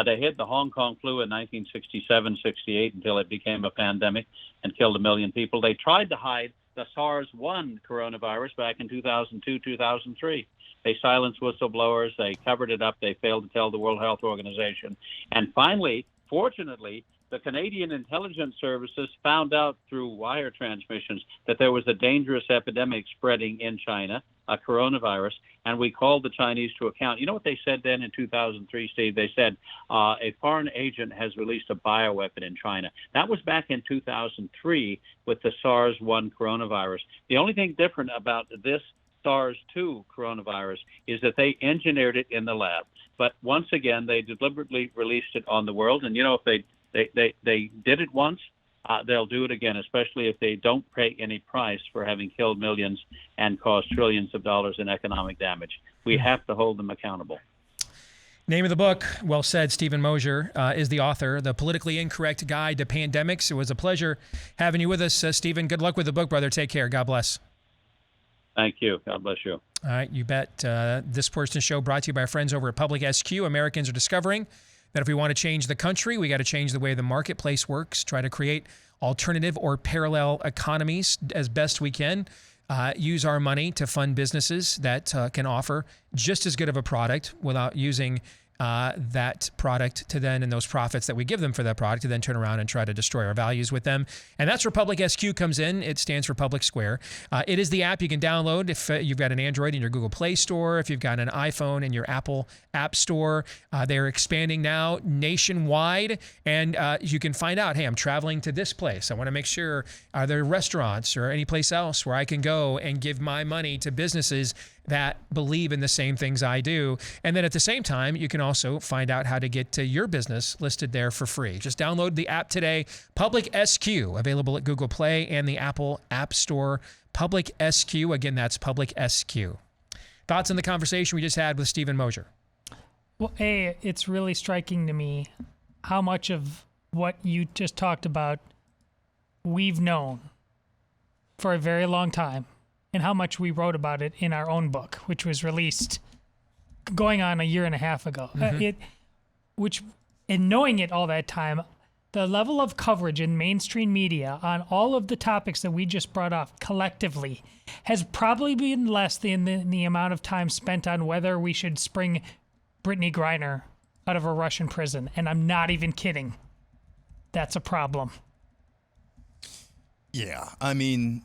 They hid the Hong Kong flu in 1967-68 until it became a pandemic and killed 1 million people. They tried to hide the SARS-1 coronavirus back in 2002-2003. They silenced whistleblowers. They covered it up. They failed to tell the World Health Organization. And finally, fortunately, the Canadian intelligence services found out through wire transmissions that there was a dangerous epidemic spreading in China, a coronavirus, and we called the Chinese to account. You know what they said then in 2003, Steve? They said a foreign agent has released a bioweapon in China. That was back in 2003 with the SARS-1 coronavirus. The only thing different about this SARS-2 coronavirus is that they engineered it in the lab. But once again, they deliberately released it on the world. And, if they did it once, they'll do it again, especially if they don't pay any price for having killed millions and caused trillions of dollars in economic damage. We have to hold them accountable. Name of the book, well said, Steven Mosher is the author, The Politically Incorrect Guide to Pandemics. It was a pleasure having you with us, Steven. Good luck with the book, brother. Take care. God bless. Thank you. God bless you. All right, you bet. This portion of the show brought to you by our friends over at Public SQ. Americans are discovering that if we want to change the country, we got to change the way the marketplace works, try to create alternative or parallel economies as best we can, use our money to fund businesses that can offer just as good of a product without using that product to then, and those profits that we give them for that product, to then turn around and try to destroy our values with them. And that's where Public SQ comes in. It stands for Public Square. It is the app you can download if you've got an Android in your Google Play Store, if you've got an iPhone in your Apple App Store. They're expanding now nationwide, and you can find out, hey, I'm traveling to this place. I want to make sure, are there restaurants or any place else where I can go and give my money to businesses that believe in the same things I do. And then at the same time, you can also find out how to get your business listed there for free. Just download the app today. Public SQ, available at Google Play and the Apple App Store. Public SQ, again, that's Public SQ. Thoughts on the conversation we just had with Steven Mosher? Well, it's really striking to me how much of what you just talked about we've known for a very long time, and how much we wrote about it in our own book, which was released going on a year and a half ago. And knowing it all that time, the level of coverage in mainstream media on all of the topics that we just brought up collectively has probably been less than the amount of time spent on whether we should spring Brittany Griner out of a Russian prison. And I'm not even kidding. That's a problem. Yeah, I mean,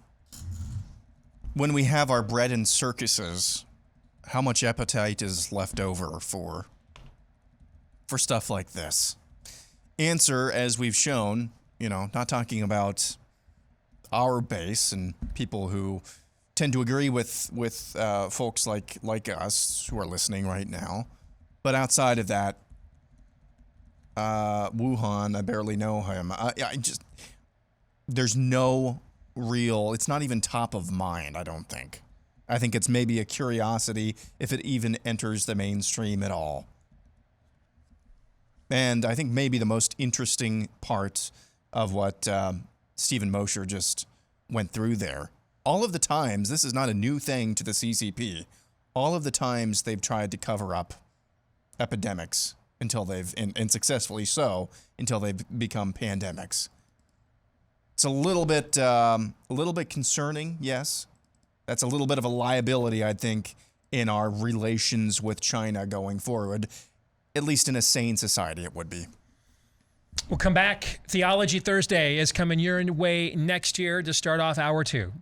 when we have our bread in circuses, how much appetite is left over for stuff like this? Answer, as we've shown, not talking about our base and people who tend to agree with folks like us who are listening right now, but outside of that, Wuhan, I barely know him. There's no real, it's not even top of mind, I don't think. I think it's maybe a curiosity if it even enters the mainstream at all. And I think maybe the most interesting part of what Steven Mosher just went through there, all of the times, this is not a new thing to the CCP, all of the times they've tried to cover up epidemics until they've, and successfully so, until they've become pandemics. It's a little bit concerning, yes. That's a little bit of a liability, I think, in our relations with China going forward. At least in a sane society, it would be. We'll come back. Theology Thursday is coming your way next year to start off hour 2.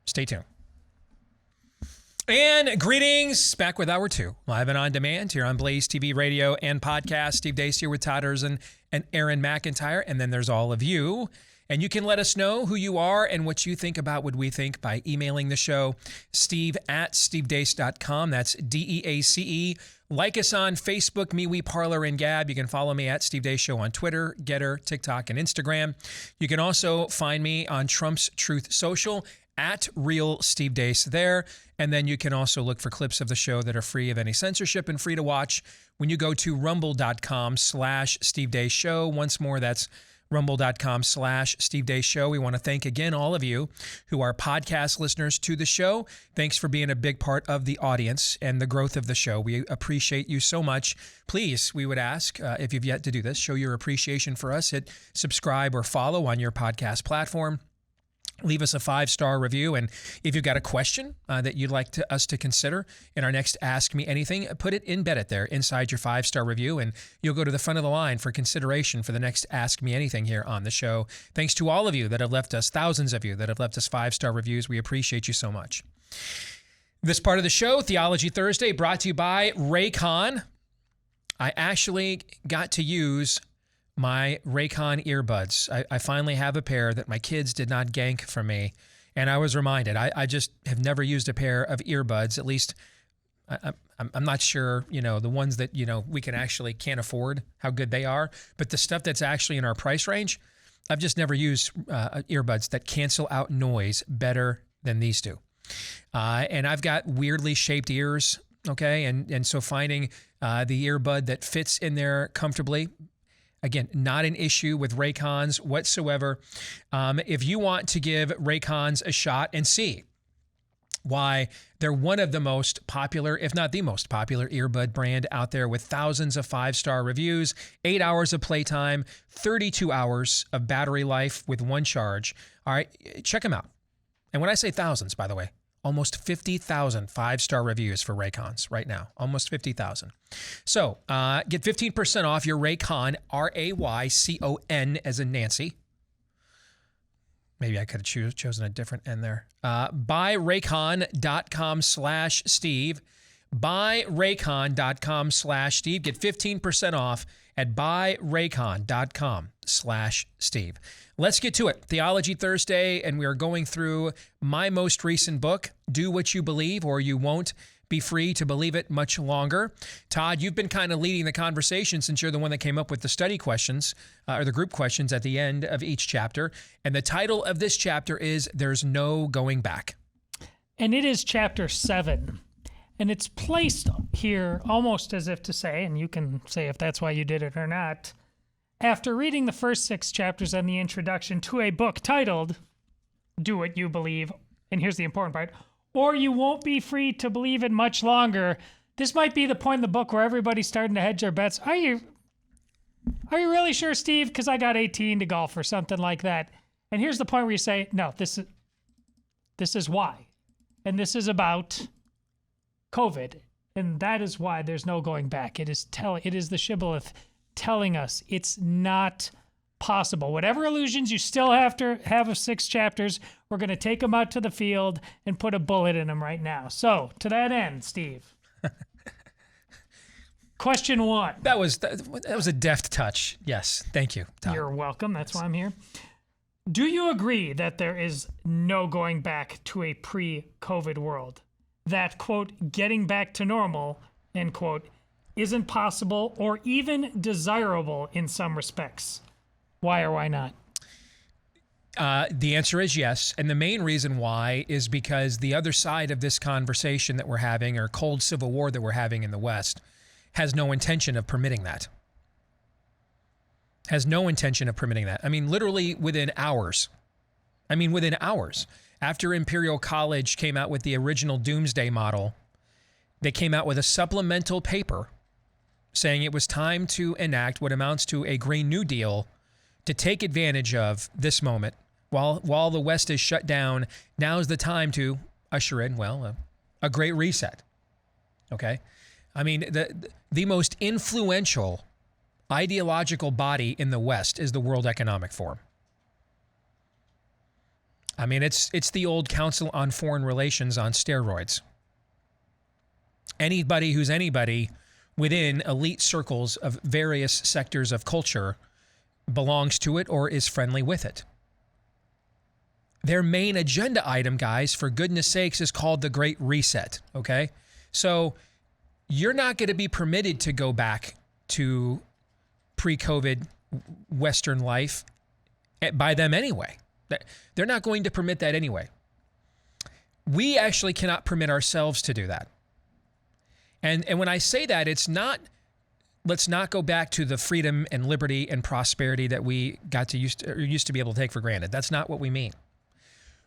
Stay tuned. And greetings, back with hour 2, live and on demand here on Blaze TV, radio, and podcast. Steve Deace here with Todd Erzen and Aaron McIntyre. And then there's all of you. And you can let us know who you are and what you think about what we think by emailing the show, steve@stevedeace.com. That's DEACE. Like us on Facebook, MeWe, Parler, and Gab. You can follow me at Steve Deace Show on Twitter, Getter, TikTok, and Instagram. You can also find me on Trump's Truth Social at Real Steve Deace there. And then you can also look for clips of the show that are free of any censorship and free to watch when you go to rumble.com/Steve Deace Show. Once more, that's rumble.com/Steve Deace Show. We want to thank again all of you who are podcast listeners to the show. Thanks for being a big part of the audience and the growth of the show. We appreciate you so much. Please, we would ask, if you've yet to do this, show your appreciation for us. Hit subscribe or follow on your podcast platform. Leave us a 5-star review. And if you've got a question that you'd like us to consider in our next Ask Me Anything, embed it there inside your 5-star review, and you'll go to the front of the line for consideration for the next Ask Me Anything here on the show. Thanks to all of you that have left us, thousands of you that have left us 5-star reviews. We appreciate you so much. This part of the show, Theology Thursday, brought to you by Raycon. I actually got to use my Raycon earbuds. I finally have a pair that my kids did not gank from me. And I was reminded, I just have never used a pair of earbuds, at least I'm not sure, the ones that, we can't afford, how good they are. But the stuff that's actually in our price range, I've just never used earbuds that cancel out noise better than these do. And I've got weirdly shaped ears, okay? And so finding the earbud that fits in there comfortably, again, not an issue with Raycons whatsoever. If you want to give Raycons a shot and see why they're one of the most popular, if not the most popular earbud brand out there, with thousands of 5-star reviews, 8 hours of playtime, 32 hours of battery life with one charge. All right, check them out. And when I say thousands, by the way, almost 50,000 5-star reviews for Raycons right now. Almost 50,000. So get 15% off your Raycon, Raycon as in Nancy. Maybe I could have chosen a different N there. Buyraycon.com/Steve. Buyraycon.com/Steve. Get 15% off at buyraycon.com/Steve. Let's get to it. Theology Thursday, and we are going through my most recent book, Do What You Believe or You Won't Be Free to Believe It Much Longer. Todd, you've been kind of leading the conversation since you're the one that came up with the study questions, or the group questions at the end of each chapter. And the title of this chapter is There's No Going Back. And it is chapter 7. And it's placed here almost as if to say, and you can say if that's why you did it or not, after reading the first 6 chapters and the introduction to a book titled Do What You Believe, and here's the important part, or you won't be free to believe it much longer. This might be the point in the book where everybody's starting to hedge their bets. Are you really sure, Steve? Because I got 18 to golf or something like that. And here's the point where you say, no, this is why. And this is about COVID. And that is why there's no going back. It is the shibboleth telling us it's not possible. Whatever illusions you still have to have of 6 chapters, we're going to take them out to the field and put a bullet in them right now. So, to that end, Steve. Question 1. That was a deft touch. Yes. Thank you, Tom. You're welcome. That's why I'm here. Do you agree that there is no going back to a pre-COVID world? That, quote, getting back to normal, end quote, isn't possible or even desirable in some respects? Why or why not? The answer is yes. And the main reason why is because the other side of this conversation that we're having, or cold civil war that we're having in the West, has no intention of permitting that. Has no intention of permitting that. I mean, literally within hours. After Imperial College came out with the original doomsday model, they came out with a supplemental paper saying it was time to enact what amounts to a Green New Deal to take advantage of this moment. While the West is shut down, now's the time to usher in, well, a great reset. Okay? I mean, the most influential ideological body in the West is the World Economic Forum. I mean, it's the old Council on Foreign Relations on steroids. Anybody who's anybody within elite circles of various sectors of culture belongs to it or is friendly with it. Their main agenda item, guys, for goodness sakes, is called the Great Reset, okay? So you're not going to be permitted to go back to pre-COVID Western life by them anyway. They're not going to permit that anyway. We actually cannot permit ourselves to do that. And when I say that, it's not, let's not go back to the freedom and liberty and prosperity that we used to be able to take for granted. That's not what we mean.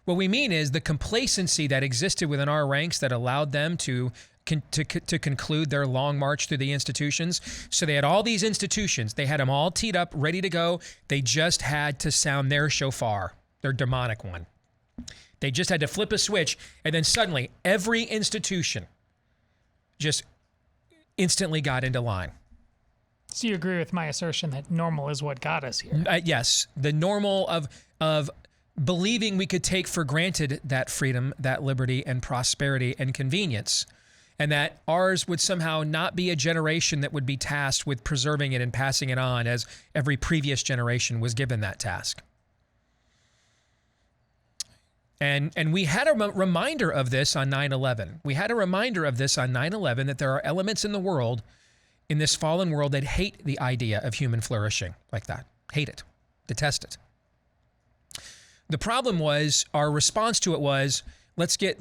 What we mean is the complacency that existed within our ranks that allowed them to conclude their long march through the institutions. So they had all these institutions. They had them all teed up, ready to go. They just had to sound their shofar, their demonic one. They just had to flip a switch, and then suddenly every institution just instantly got into line. So you agree with my assertion that normal is what got us here? Yes. The normal of believing we could take for granted that freedom, that liberty and prosperity and convenience, and that ours would somehow not be a generation that would be tasked with preserving it and passing it on as every previous generation was given that task. And we had a reminder of this on 9/11. We had a reminder of this on 9/11 that there are elements in the world, in this fallen world, that hate the idea of human flourishing like that. Hate it. Detest it. The problem was, our response to it was, let's get,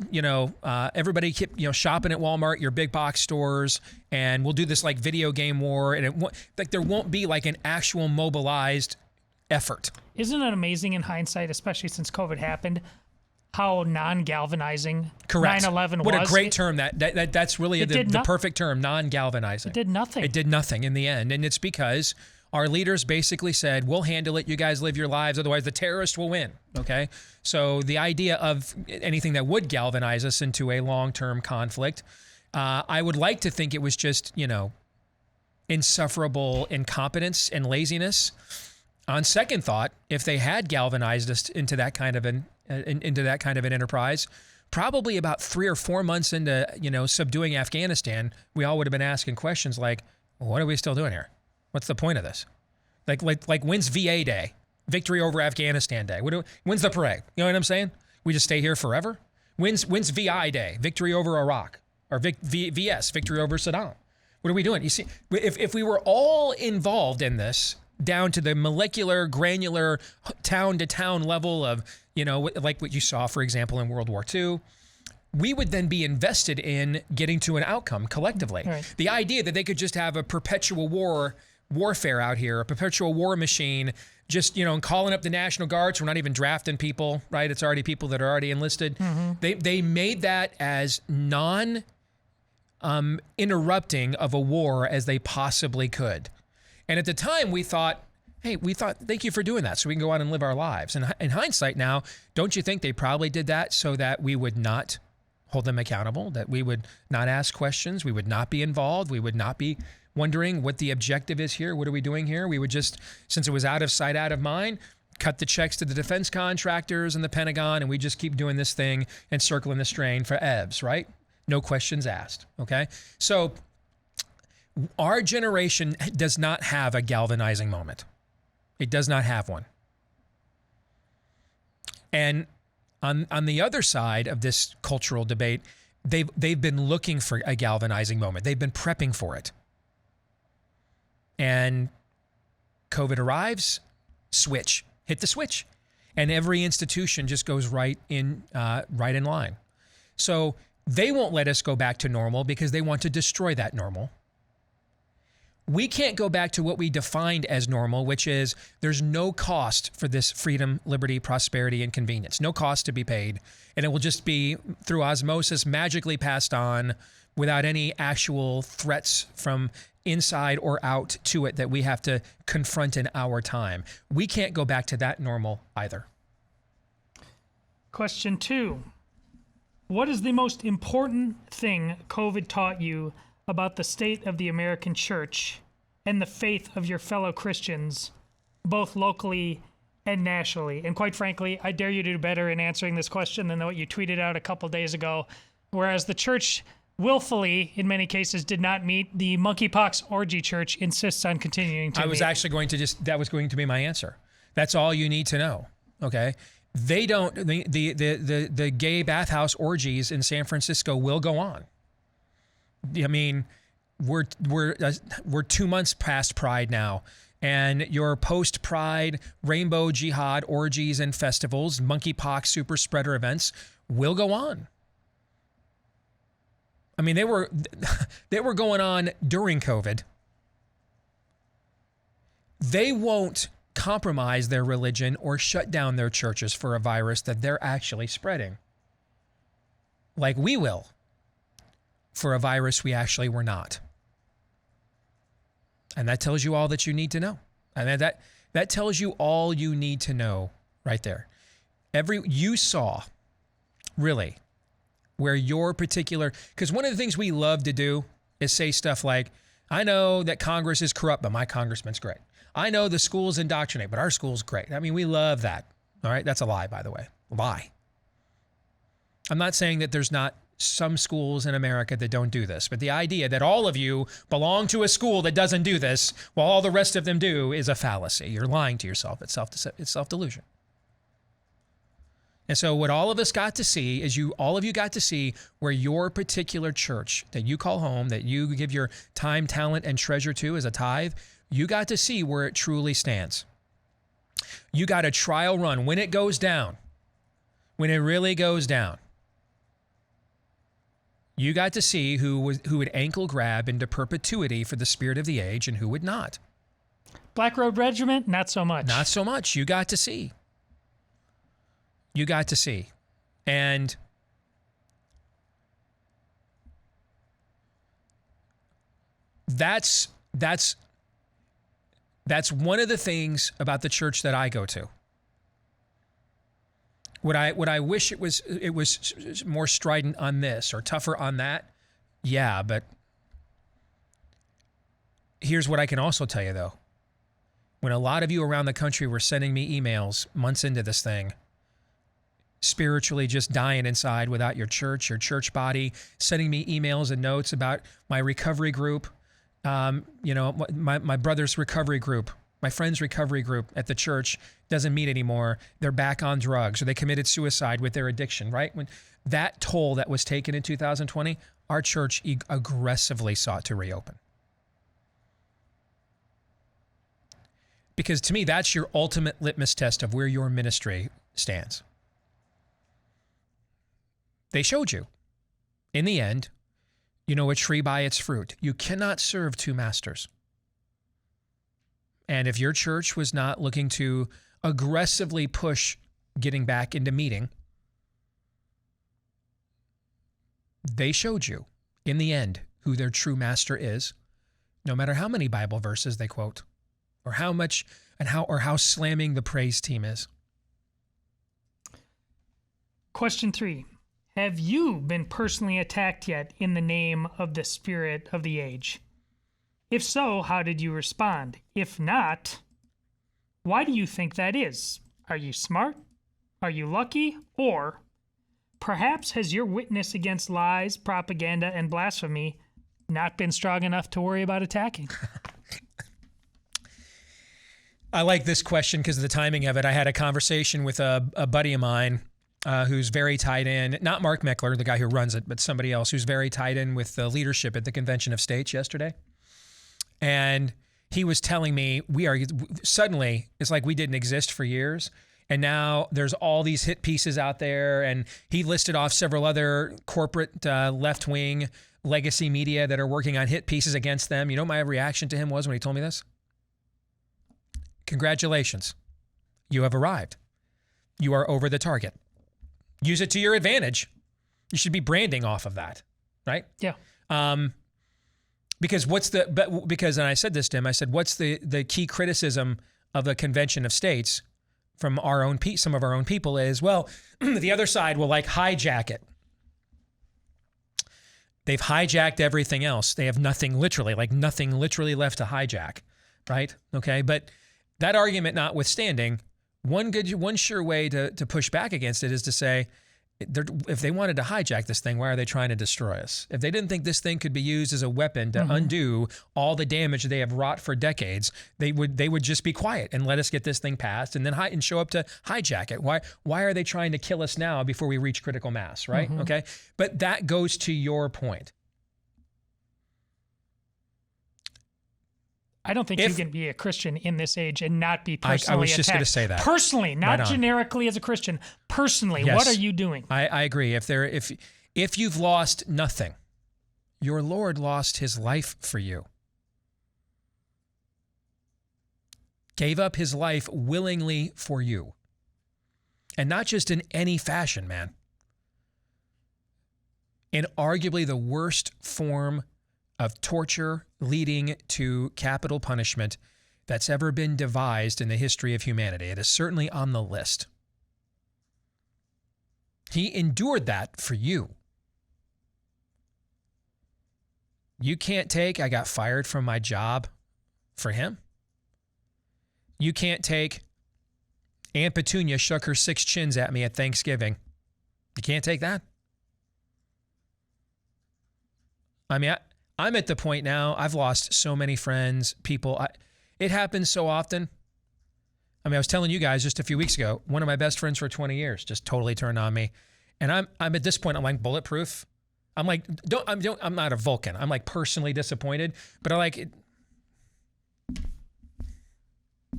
everybody keep, shopping at Walmart, your big box stores, and we'll do this like video game war, and there won't be like an actual mobilized effort. Isn't it amazing in hindsight, especially since COVID happened, how non-galvanizing Correct. 9/11 was? What a great term. That's really the perfect term, non-galvanizing. It did nothing. It did nothing in the end. And it's because our leaders basically said, we'll handle it. You guys live your lives. Otherwise, the terrorists will win. Okay? So the idea of anything that would galvanize us into a long-term conflict, I would like to think it was just, insufferable incompetence and laziness. On second thought, if they had galvanized us into that kind of an enterprise, probably about 3 or 4 months into, subduing Afghanistan, we all would have been asking questions like, well, what are we still doing here? What's the point of this? Like when's VA Day? Victory over Afghanistan Day? When's the parade? You know what I'm saying? We just stay here forever? When's VI Day? Victory over Iraq? Or VS, victory over Saddam? What are we doing? You see, if we were all involved in this, down to the molecular, granular, town-to-town level of, like what you saw, for example, in World War II, we would then be invested in getting to an outcome collectively. Right. The idea that they could just have a perpetual warfare out here, a perpetual war machine, just, calling up the National Guards. We're not even drafting people, right? It's already people that are already enlisted. They made that as interrupting of a war as they possibly could. And at the time we thought, thank you for doing that so we can go out and live our lives. And in hindsight now, don't you think they probably did that so that we would not hold them accountable, that we would not ask questions, we would not be involved, we would not be wondering what the objective is here, what are we doing here? We would just, since it was out of sight, out of mind, cut the checks to the defense contractors and the Pentagon, and we just keep doing this thing and circling the strain for EVs, right? No questions asked, okay? So our generation does not have a galvanizing moment. It does not have one. And on the other side of this cultural debate, they've been looking for a galvanizing moment. They've been prepping for it. And COVID arrives, hit the switch. And every institution just goes right in line. So they won't let us go back to normal because they want to destroy that normal. We can't go back to what we defined as normal, which is there's no cost for this freedom, liberty, prosperity, and convenience. No cost to be paid. And it will just be through osmosis magically passed on without any actual threats from inside or out to it that we have to confront in our time. We can't go back to that normal either. Question 2. What is the most important thing COVID taught you about the state of the American church and the faith of your fellow Christians, both locally and nationally? And quite frankly, I dare you to do better in answering this question than what you tweeted out a couple days ago, whereas the church willfully, in many cases, did not meet, the monkeypox orgy church insists on continuing to I was meet. actually going to that was going to be my answer. That's all you need to know, okay? They don't, the gay bathhouse orgies in San Francisco will go on. I mean, we're 2 months past Pride now, and your post-Pride rainbow jihad orgies and festivals, monkeypox super spreader events will go on. I mean, they were going on during COVID. They won't compromise their religion or shut down their churches for a virus that they're actually spreading, like we will for a virus we actually were not. And that tells you all that you need to know. And that tells you all you need to know right there. You saw, really, where your particular, because one of the things we love to do is say stuff like, I know that Congress is corrupt, but my congressman's great. I know the school's indoctrinate, but our school's great. I mean, we love that. All right. That's a lie, by the way. Lie. I'm not saying that there's not some schools in America that don't do this, but the idea that all of you belong to a school that doesn't do this while all the rest of them do is a fallacy. You're lying to yourself. It's self-delusion. And so what all of us got to see is all of you got to see where your particular church that you call home, that you give your time, talent, and treasure to as a tithe, you got to see where it truly stands. You got a trial run when it goes down, when it really goes down. You got to see who would ankle grab into perpetuity for the spirit of the age and who would not. Black Robe Regiment, not so much. Not so much. You got to see. You got to see. And that's one of the things about the church that I go to. Would I wish it was more strident on this or tougher on that? Yeah, but here's what I can also tell you though. When a lot of you around the country were sending me emails months into this thing, spiritually just dying inside without your church body, sending me emails and notes about my recovery group, my brother's recovery group, my friend's recovery group at the church doesn't meet anymore. They're back on drugs or they committed suicide with their addiction, right? When that toll that was taken in 2020, our church aggressively sought to reopen. Because to me, that's your ultimate litmus test of where your ministry stands. They showed you. in the end, you know a tree by its fruit. You cannot serve two masters. And if your church was not looking to aggressively push getting back into meeting, they showed you in the end who their true master is, no matter how many Bible verses they quote, or how much and how slamming the praise team is. Question 3. Have you been personally attacked yet in the name of the spirit of the age? If so, how did you respond? If not, why do you think that is? Are you smart? Are you lucky? Or perhaps has your witness against lies, propaganda, and blasphemy not been strong enough to worry about attacking? I like this question because of the timing of it. I had a conversation with a buddy of mine who's very tied in, not Mark Meckler, the guy who runs it, but somebody else who's very tied in with the leadership at the Convention of States yesterday. And he was telling me suddenly, it's like we didn't exist for years. And now there's all these hit pieces out there. And he listed off several other corporate left-wing legacy media that are working on hit pieces against them. You know what my reaction to him was when he told me this? Congratulations. You have arrived. You are over the target. Use it to your advantage. You should be branding off of that, right? Yeah. Because and I said this to him, I said, what's the key criticism of the Convention of States from some of our own people is, well, the other side will like hijack it. They've hijacked everything else. They have nothing literally left to hijack, right? Okay, but that argument notwithstanding, one sure way to push back against it is to say, if they wanted to hijack this thing, why are they trying to destroy us? If they didn't think this thing could be used as a weapon to undo all the damage they have wrought for decades, they would just be quiet and let us get this thing passed and then show up to hijack it. Why are they trying to kill us now before we reach critical mass, right? Okay, but that goes to your point. I don't think you can be a Christian in this age and not be personally attacked. I was just going to say that. Personally, not generically as a Christian. Personally, yes. What are you doing? I agree. If you've lost nothing, your Lord lost his life for you. Gave up his life willingly for you. And not just in any fashion, man. In arguably the worst form of torture leading to capital punishment that's ever been devised in the history of humanity. It is certainly on the list. He endured that for you. You can't take, I got fired from my job for him. You can't take, Aunt Petunia shook her 6 chins at me at Thanksgiving. You can't take that. I mean, I'm at the point now, I've lost so many friends, people. It happens so often. I mean, I was telling you guys just a few weeks ago, one of my best friends for 20 years just totally turned on me. And I'm at this point, I'm like bulletproof. I'm like, I'm not a Vulcan. I'm like personally disappointed, but I like it.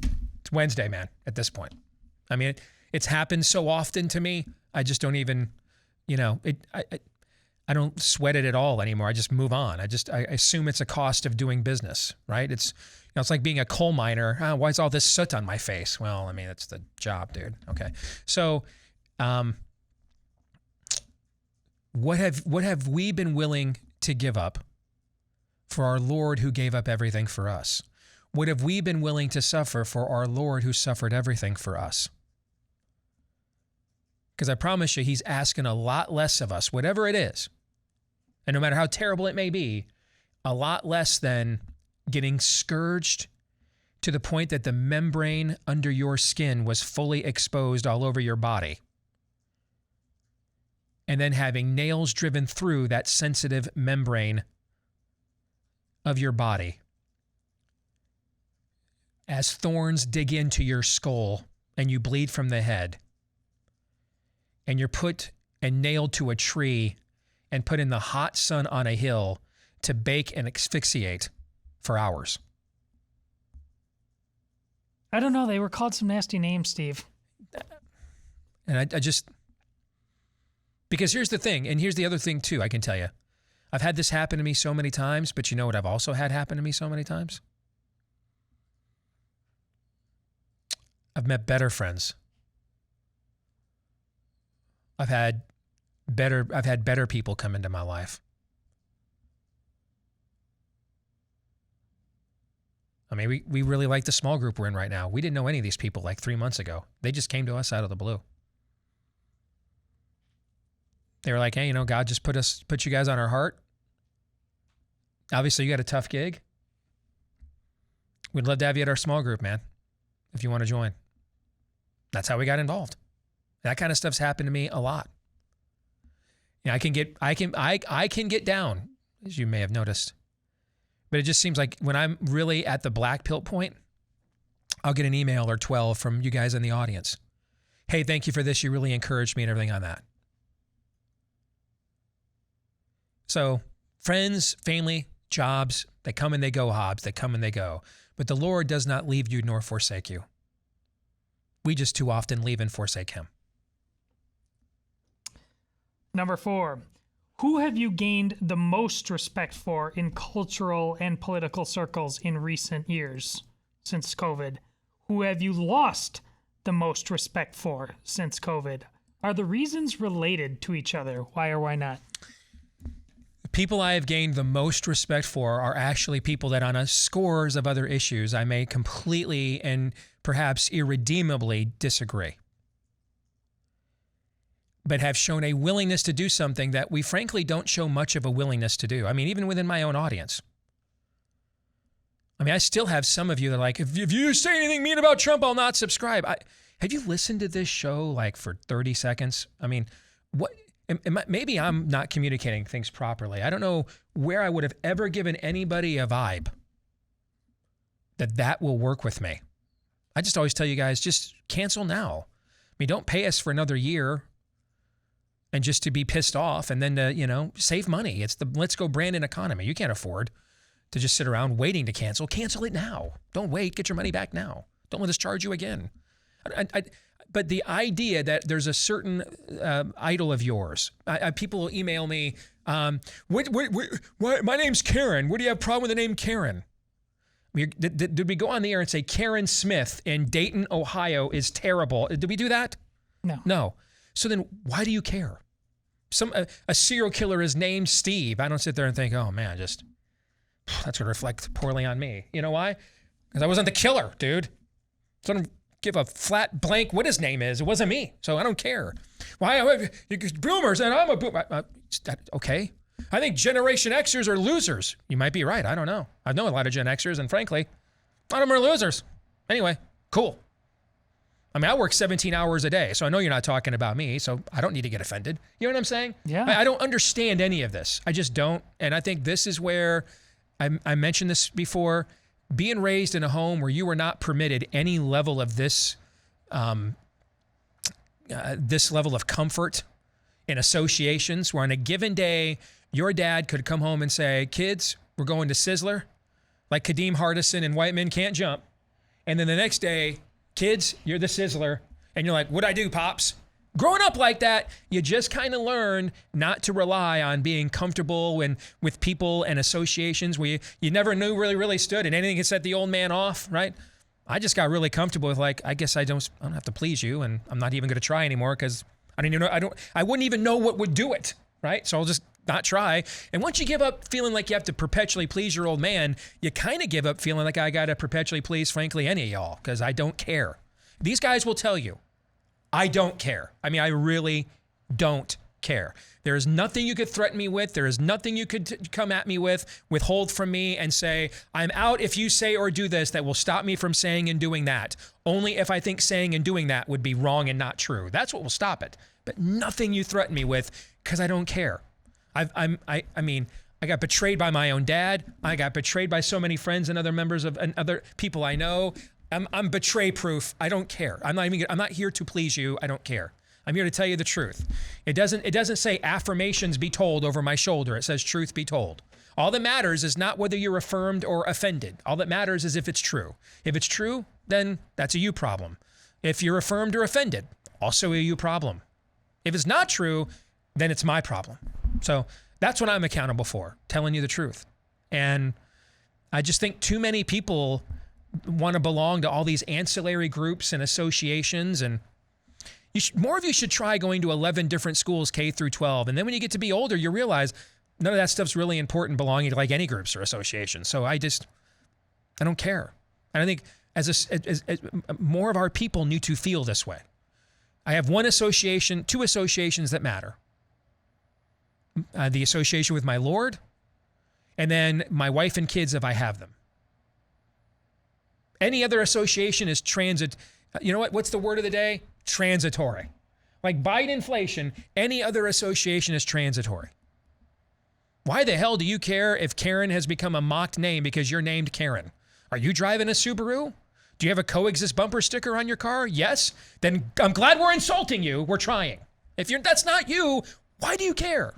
It's Wednesday, man, at this point. I mean, it's happened so often to me. I just don't even, I don't sweat it at all anymore. I just move on. I assume it's a cost of doing business, right? It's like being a coal miner. Why is all this soot on my face? Well, I mean, it's the job, dude. Okay. So, what have we been willing to give up for our Lord who gave up everything for us? What have we been willing to suffer for our Lord who suffered everything for us? Because I promise you, he's asking a lot less of us, whatever it is. And no matter how terrible it may be, a lot less than getting scourged to the point that the membrane under your skin was fully exposed all over your body. And then having nails driven through that sensitive membrane of your body. As thorns dig into your skull and you bleed from the head. And you're put and nailed to a tree and put in the hot sun on a hill to bake and asphyxiate for hours. I don't know. They were called some nasty names, Steve. And I just, Because here's the thing, and here's the other thing too, I can tell you. I've had this happen to me so many times, but you know what I've also had happen to me so many times? I've met better friends. I've had better people come into my life. I mean, we really like the small group we're in right now. We didn't know any of these people like 3 months ago. They just came to us out of the blue. They were like, hey, you know, God just put you guys on our heart. Obviously, you got a tough gig. We'd love to have you at our small group, man, if you want to join. That's how we got involved. That kind of stuff's happened to me a lot. Yeah, I can get down, as you may have noticed. But it just seems like when I'm really at the black pill point, I'll get an email or 12 from you guys in the audience. Hey, thank you for this. You really encouraged me and everything on that. So friends, family, jobs, they come and they go, Hobbs. They come and they go. But the Lord does not leave you nor forsake you. We just too often leave and forsake him. Number 4, who have you gained the most respect for in cultural and political circles in recent years since COVID? Who have you lost the most respect for since COVID? Are the reasons related to each other? Why or why not? People I have gained the most respect for are actually people that on a scores of other issues I may completely and perhaps irredeemably disagree, but have shown a willingness to do something that we frankly don't show much of a willingness to do. I mean, even within my own audience. I mean, I still have some of you that are like, if you say anything mean about Trump, I'll not subscribe. Have you listened to this show like for 30 seconds? I mean, what? Maybe I'm not communicating things properly. I don't know where I would have ever given anybody a vibe that will work with me. I just always tell you guys, just cancel now. I mean, don't pay us for another year and just to be pissed off and then to, you know, save money. It's the let's go Brandon economy. You can't afford to just sit around waiting to cancel. Cancel it now. Don't wait. Get your money back now. Don't let us charge you again. But the idea that there's a certain idol of yours, people will email me, my name's Karen. What do you have a problem with the name Karen? Did we go on the air and say Karen Smith in Dayton, Ohio is terrible? Did we do that? No. No. So then why do you care? A serial killer is named Steve. I don't sit there and think, oh man, that's going to reflect poorly on me. You know why? Because I wasn't the killer, dude. So I don't give a flat blank what his name is. It wasn't me, so I don't care. Why? Boomers, and I'm a boomer. Okay. I think Generation Xers are losers. You might be right. I don't know. I know a lot of Gen Xers, and frankly, a lot of them are losers. Anyway, cool. I mean, I work 17 hours a day, so I know you're not talking about me, so I don't need to get offended. You know what I'm saying? Yeah. I don't understand any of this. I just don't. And I think this is where I mentioned this before. Being raised in a home where you were not permitted any level of this level of comfort in associations, where on a given day, your dad could come home and say, kids, we're going to Sizzler, like Kadeem Hardison and White Men Can't Jump. And then the next day, kids, you're the Sizzler. And you're like, what'd I do, Pops? Growing up like that, you just kind of learn not to rely on being comfortable with people and associations where you never knew really stood, and anything that set the old man off, right? I just got really comfortable with like, I guess I don't have to please you, and I'm not even going to try anymore because I wouldn't even know what would do it, right? So I'll just not try. And once you give up feeling like you have to perpetually please your old man, you kind of give up feeling like I got to perpetually please, frankly, any of y'all, because I don't care. These guys will tell you, I don't care. I mean, I really don't care. There is nothing you could threaten me with. There is nothing you could come at me with, withhold from me and say, I'm out if you say or do this that will stop me from saying and doing that. Only if I think saying and doing that would be wrong and not true. That's what will stop it. But nothing you threaten me with, because I don't care. I mean, I got betrayed by my own dad. I got betrayed by so many friends and other members of and other people I know. I'm betray proof. I don't care. I'm not here to please you. I don't care. I'm here to tell you the truth. It doesn't say affirmations be told over my shoulder. It says truth be told. All that matters is not whether you're affirmed or offended. All that matters is if it's true. If it's true, then that's a you problem. If you're affirmed or offended, also a you problem. If it's not true, then it's my problem. So that's what I'm accountable for, telling you the truth. And I just think too many people want to belong to all these ancillary groups and associations, and more of you should try going to 11 different schools, K through 12. And then when you get to be older, you realize none of that stuff's really important belonging to like any groups or associations. So I don't care. And I think as more of our people need to feel this way. I have two associations that matter. The association with my Lord, and then my wife and kids if I have them. Any other association is you know what? What's the word of the day? Transitory. Like Biden inflation, any other association is transitory. Why the hell do you care if Karen has become a mocked name because you're named Karen? Are you driving a Subaru? Do you have a coexist bumper sticker on your car? Yes? Then I'm glad we're insulting you. We're trying. If that's not you, why do you care?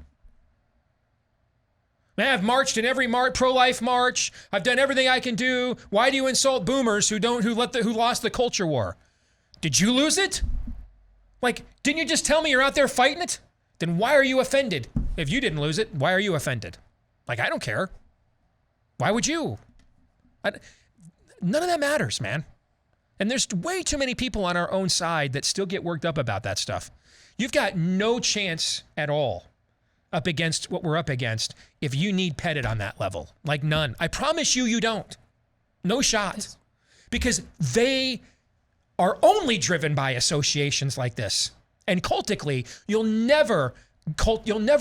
Man, I've marched in every pro-life march. I've done everything I can do. Why do you insult boomers who lost the culture war? Did you lose it? Like, didn't you just tell me you're out there fighting it? Then why are you offended? If you didn't lose it, why are you offended? Like, I don't care. Why would you? None of that matters, man. And there's way too many people on our own side that still get worked up about that stuff. You've got no chance at all up against what we're up against if you need petted on that level. Like none. I promise you don't. No shot. Because they are only driven by associations like this. And cultically, you'll never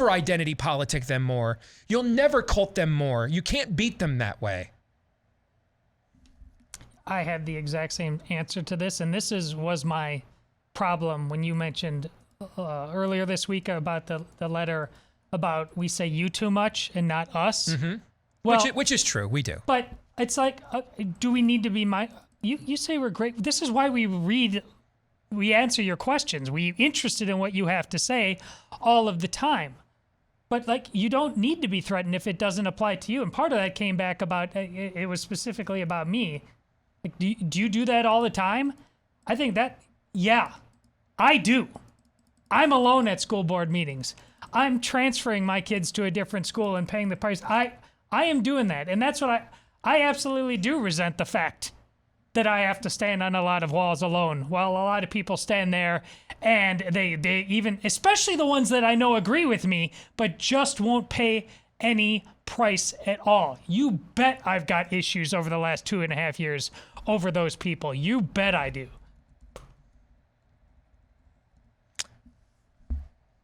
identity politic them more. You'll never cult them more. You can't beat them that way. I had the exact same answer to this, and this was my problem when you mentioned earlier this week about the letter about we say you too much and not us. Mm-hmm. Well, which is true, we do. But it's like, do we need to be you say we're great. This is why we answer your questions. We're interested in what you have to say all of the time. But like, you don't need to be threatened if it doesn't apply to you. And part of that came back about, it was specifically about me. Like, do you do that all the time? I think yeah, I do. I'm alone at school board meetings. I'm transferring my kids to a different school and paying the price. I am doing that. And that's what I absolutely do resent the fact that I have to stand on a lot of walls alone while a lot of people stand there and they even, especially the ones that I know agree with me, but just won't pay any price at all. You bet I've got issues over the last 2.5 years over those people. You bet I do.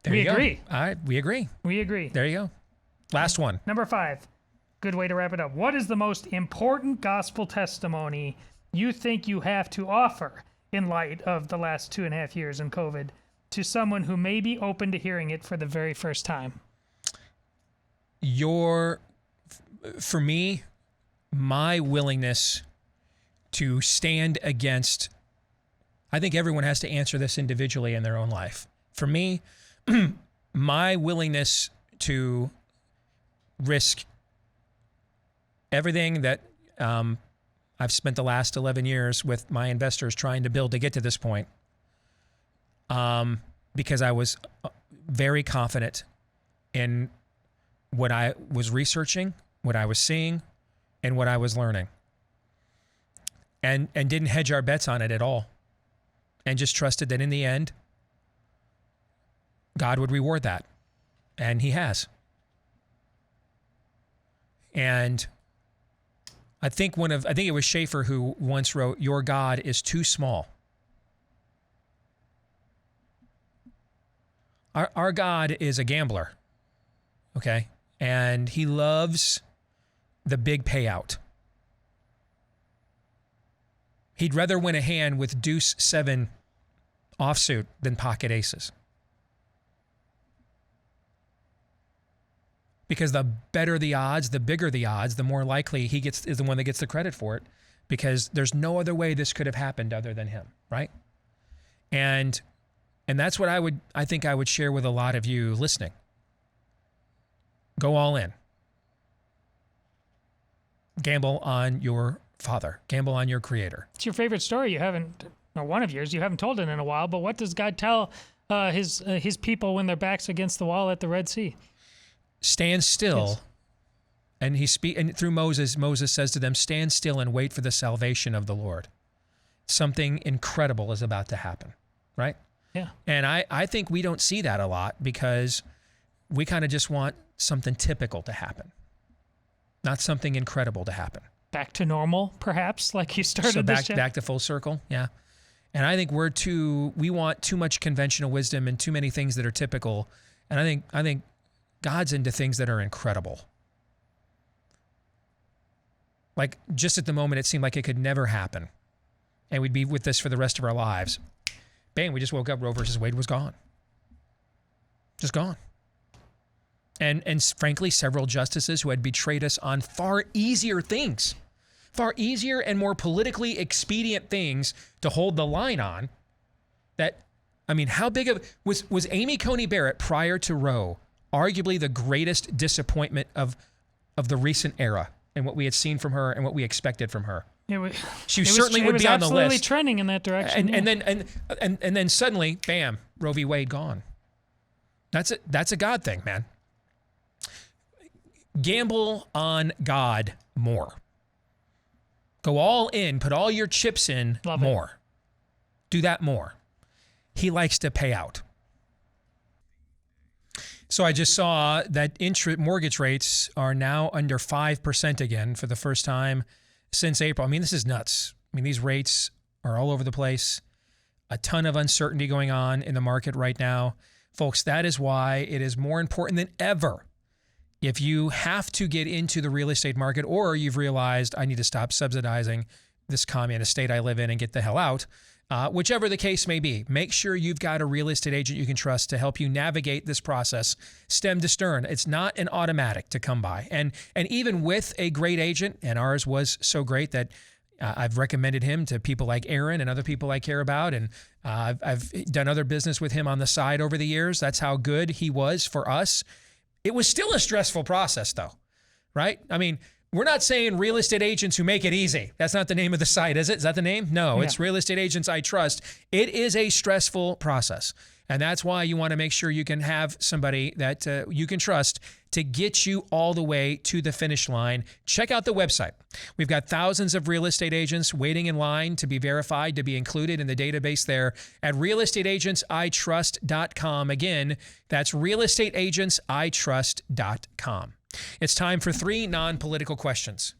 We agree. All right, we agree. We agree. There you go. Last one. Number 5. Good way to wrap it up. What is the most important gospel testimony you think you have to offer in light of the last 2.5 years in COVID to someone who may be open to hearing it for the very first time? For me, my willingness to stand against, I think everyone has to answer this individually in their own life. For me, my willingness to risk everything that I've spent the last 11 years with my investors trying to build to get to this point, because I was very confident in what I was researching, what I was seeing, and what I was learning. And didn't hedge our bets on it at all. And just trusted that in the end, God would reward that. And he has. And I think it was Schaeffer who once wrote, "Your God is too small." Our God is a gambler. Okay? And he loves the big payout. He'd rather win a hand with deuce 7 offsuit than pocket aces. Because the better the odds, the bigger the odds, the more likely he is the one that gets the credit for it, because there's no other way this could have happened other than him, right? And that's what I think I would share with a lot of you listening. Go all in. Gamble on your Father. Gamble on your Creator. It's your favorite story. You haven't, or one of yours, you haven't told it in a while, but what does God tell his people when their backs against the wall at the Red Sea. Stand still. Yes. And and through Moses says to them, stand still and wait for the salvation of the Lord. Something incredible is about to happen, right? Yeah. And I think we don't see that a lot because we kind of just want something typical to happen, not something incredible to happen. Back to normal, perhaps, like you started So this show. back to full circle, yeah. And I think we want too much conventional wisdom and too many things that are typical. And I think God's into things that are incredible. Like just at the moment, it seemed like it could never happen. And we'd be with this for the rest of our lives. Bang, we just woke up, Roe versus Wade was gone. Just gone. And frankly, several justices who had betrayed us on far easier things, far easier and more politically expedient things to hold the line on. That, I mean, how big of, was Amy Coney Barrett prior to Roe arguably the greatest disappointment of the recent era and what we had seen from her and what we expected from her? She certainly would be on the list. It was absolutely trending in that direction. And then suddenly, bam, Roe v. Wade gone. That's a God thing, man. Gamble on God more. Go all in, put all your chips in more. Do that more. He likes to pay out. So I just saw that mortgage rates are now under 5% again for the first time since April. I mean, this is nuts. I mean, these rates are all over the place. A ton of uncertainty going on in the market right now. Folks, that is why it is more important than ever. If you have to get into the real estate market or you've realized I need to stop subsidizing this communist state I live in and get the hell out, whichever the case may be, make sure you've got a real estate agent you can trust to help you navigate this process stem to stern. It's not an automatic to come by. And even with a great agent, and ours was so great that I've recommended him to people like Aaron and other people I care about, and I've done other business with him on the side over the years. That's how good he was for us. It was still a stressful process, though, right? I mean, we're not saying real estate agents who make it easy. That's not the name of the site, is it? Is that the name? No, It's Real Estate Agents I Trust. It is a stressful process. And that's why you want to make sure you can have somebody that you can trust to get you all the way to the finish line. Check out the website. We've got thousands of real estate agents waiting in line to be verified, to be included in the database there at realestateagentsitrust.com. Again, that's realestateagentsitrust.com. It's time for 3 non-political questions.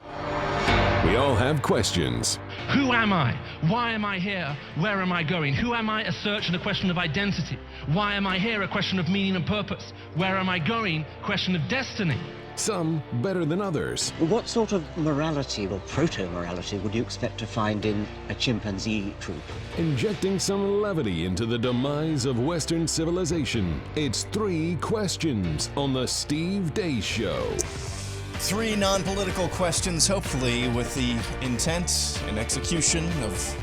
We all have questions. Who am I? Why am I here? Where am I going? Who am I? A search and a question of identity. Why am I here? A question of meaning and purpose. Where am I going? Question of destiny. Some better than others. What sort of morality or proto-morality would you expect to find in a chimpanzee troop? Injecting some levity into the demise of Western civilization. It's 3 questions on the Steve Deace Show. 3 non-political questions, hopefully with the intent and execution of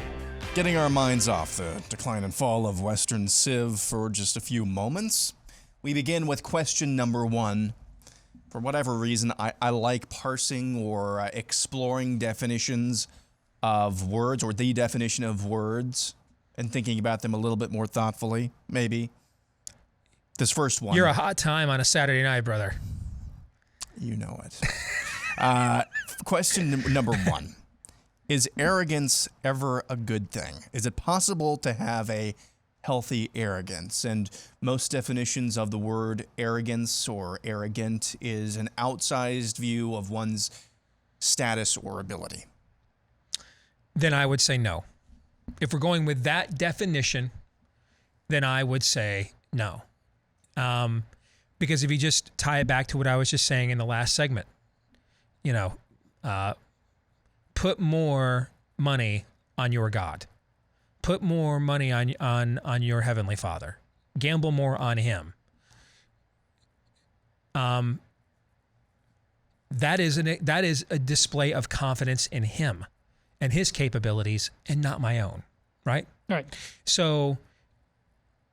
getting our minds off the decline and fall of Western civ for just a few moments. We begin with question number 1. For whatever reason, I like parsing or exploring definitions of words, or the definition of words, and thinking about them a little bit more thoughtfully, maybe. This first one. You're a hot time on a Saturday night, brother. You know it. Question number 1. Is arrogance ever a good thing? Is it possible to have a healthy arrogance? And most definitions of the word arrogance or arrogant is an outsized view of one's status or ability. Then I would say no. If we're going with that definition, then I would say no. Because if you just tie it back to what I was just saying in the last segment, put more money on your God. Put more money on your Heavenly Father. Gamble more on Him. That is a display of confidence in Him and His capabilities and not my own, right? Right. So,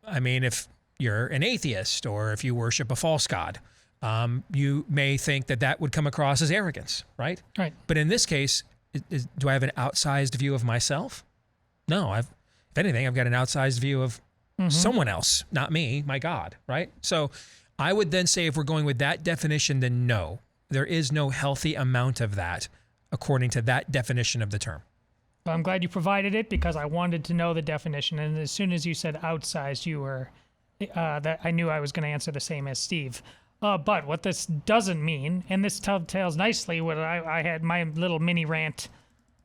I mean, if you're an atheist or if you worship a false god, you may think that would come across as arrogance, right? Right. But in this case, do I have an outsized view of myself? No, if anything, I've got an outsized view of Someone else, not me, my God, right? So I would then say, if we're going with that definition, then no, there is no healthy amount of that according to that definition of the term. Well, I'm glad you provided it because I wanted to know the definition. And as soon as you said outsized, you were, that I knew I was going to answer the same as Steve. But what this doesn't mean, and this tells nicely what I had my little mini rant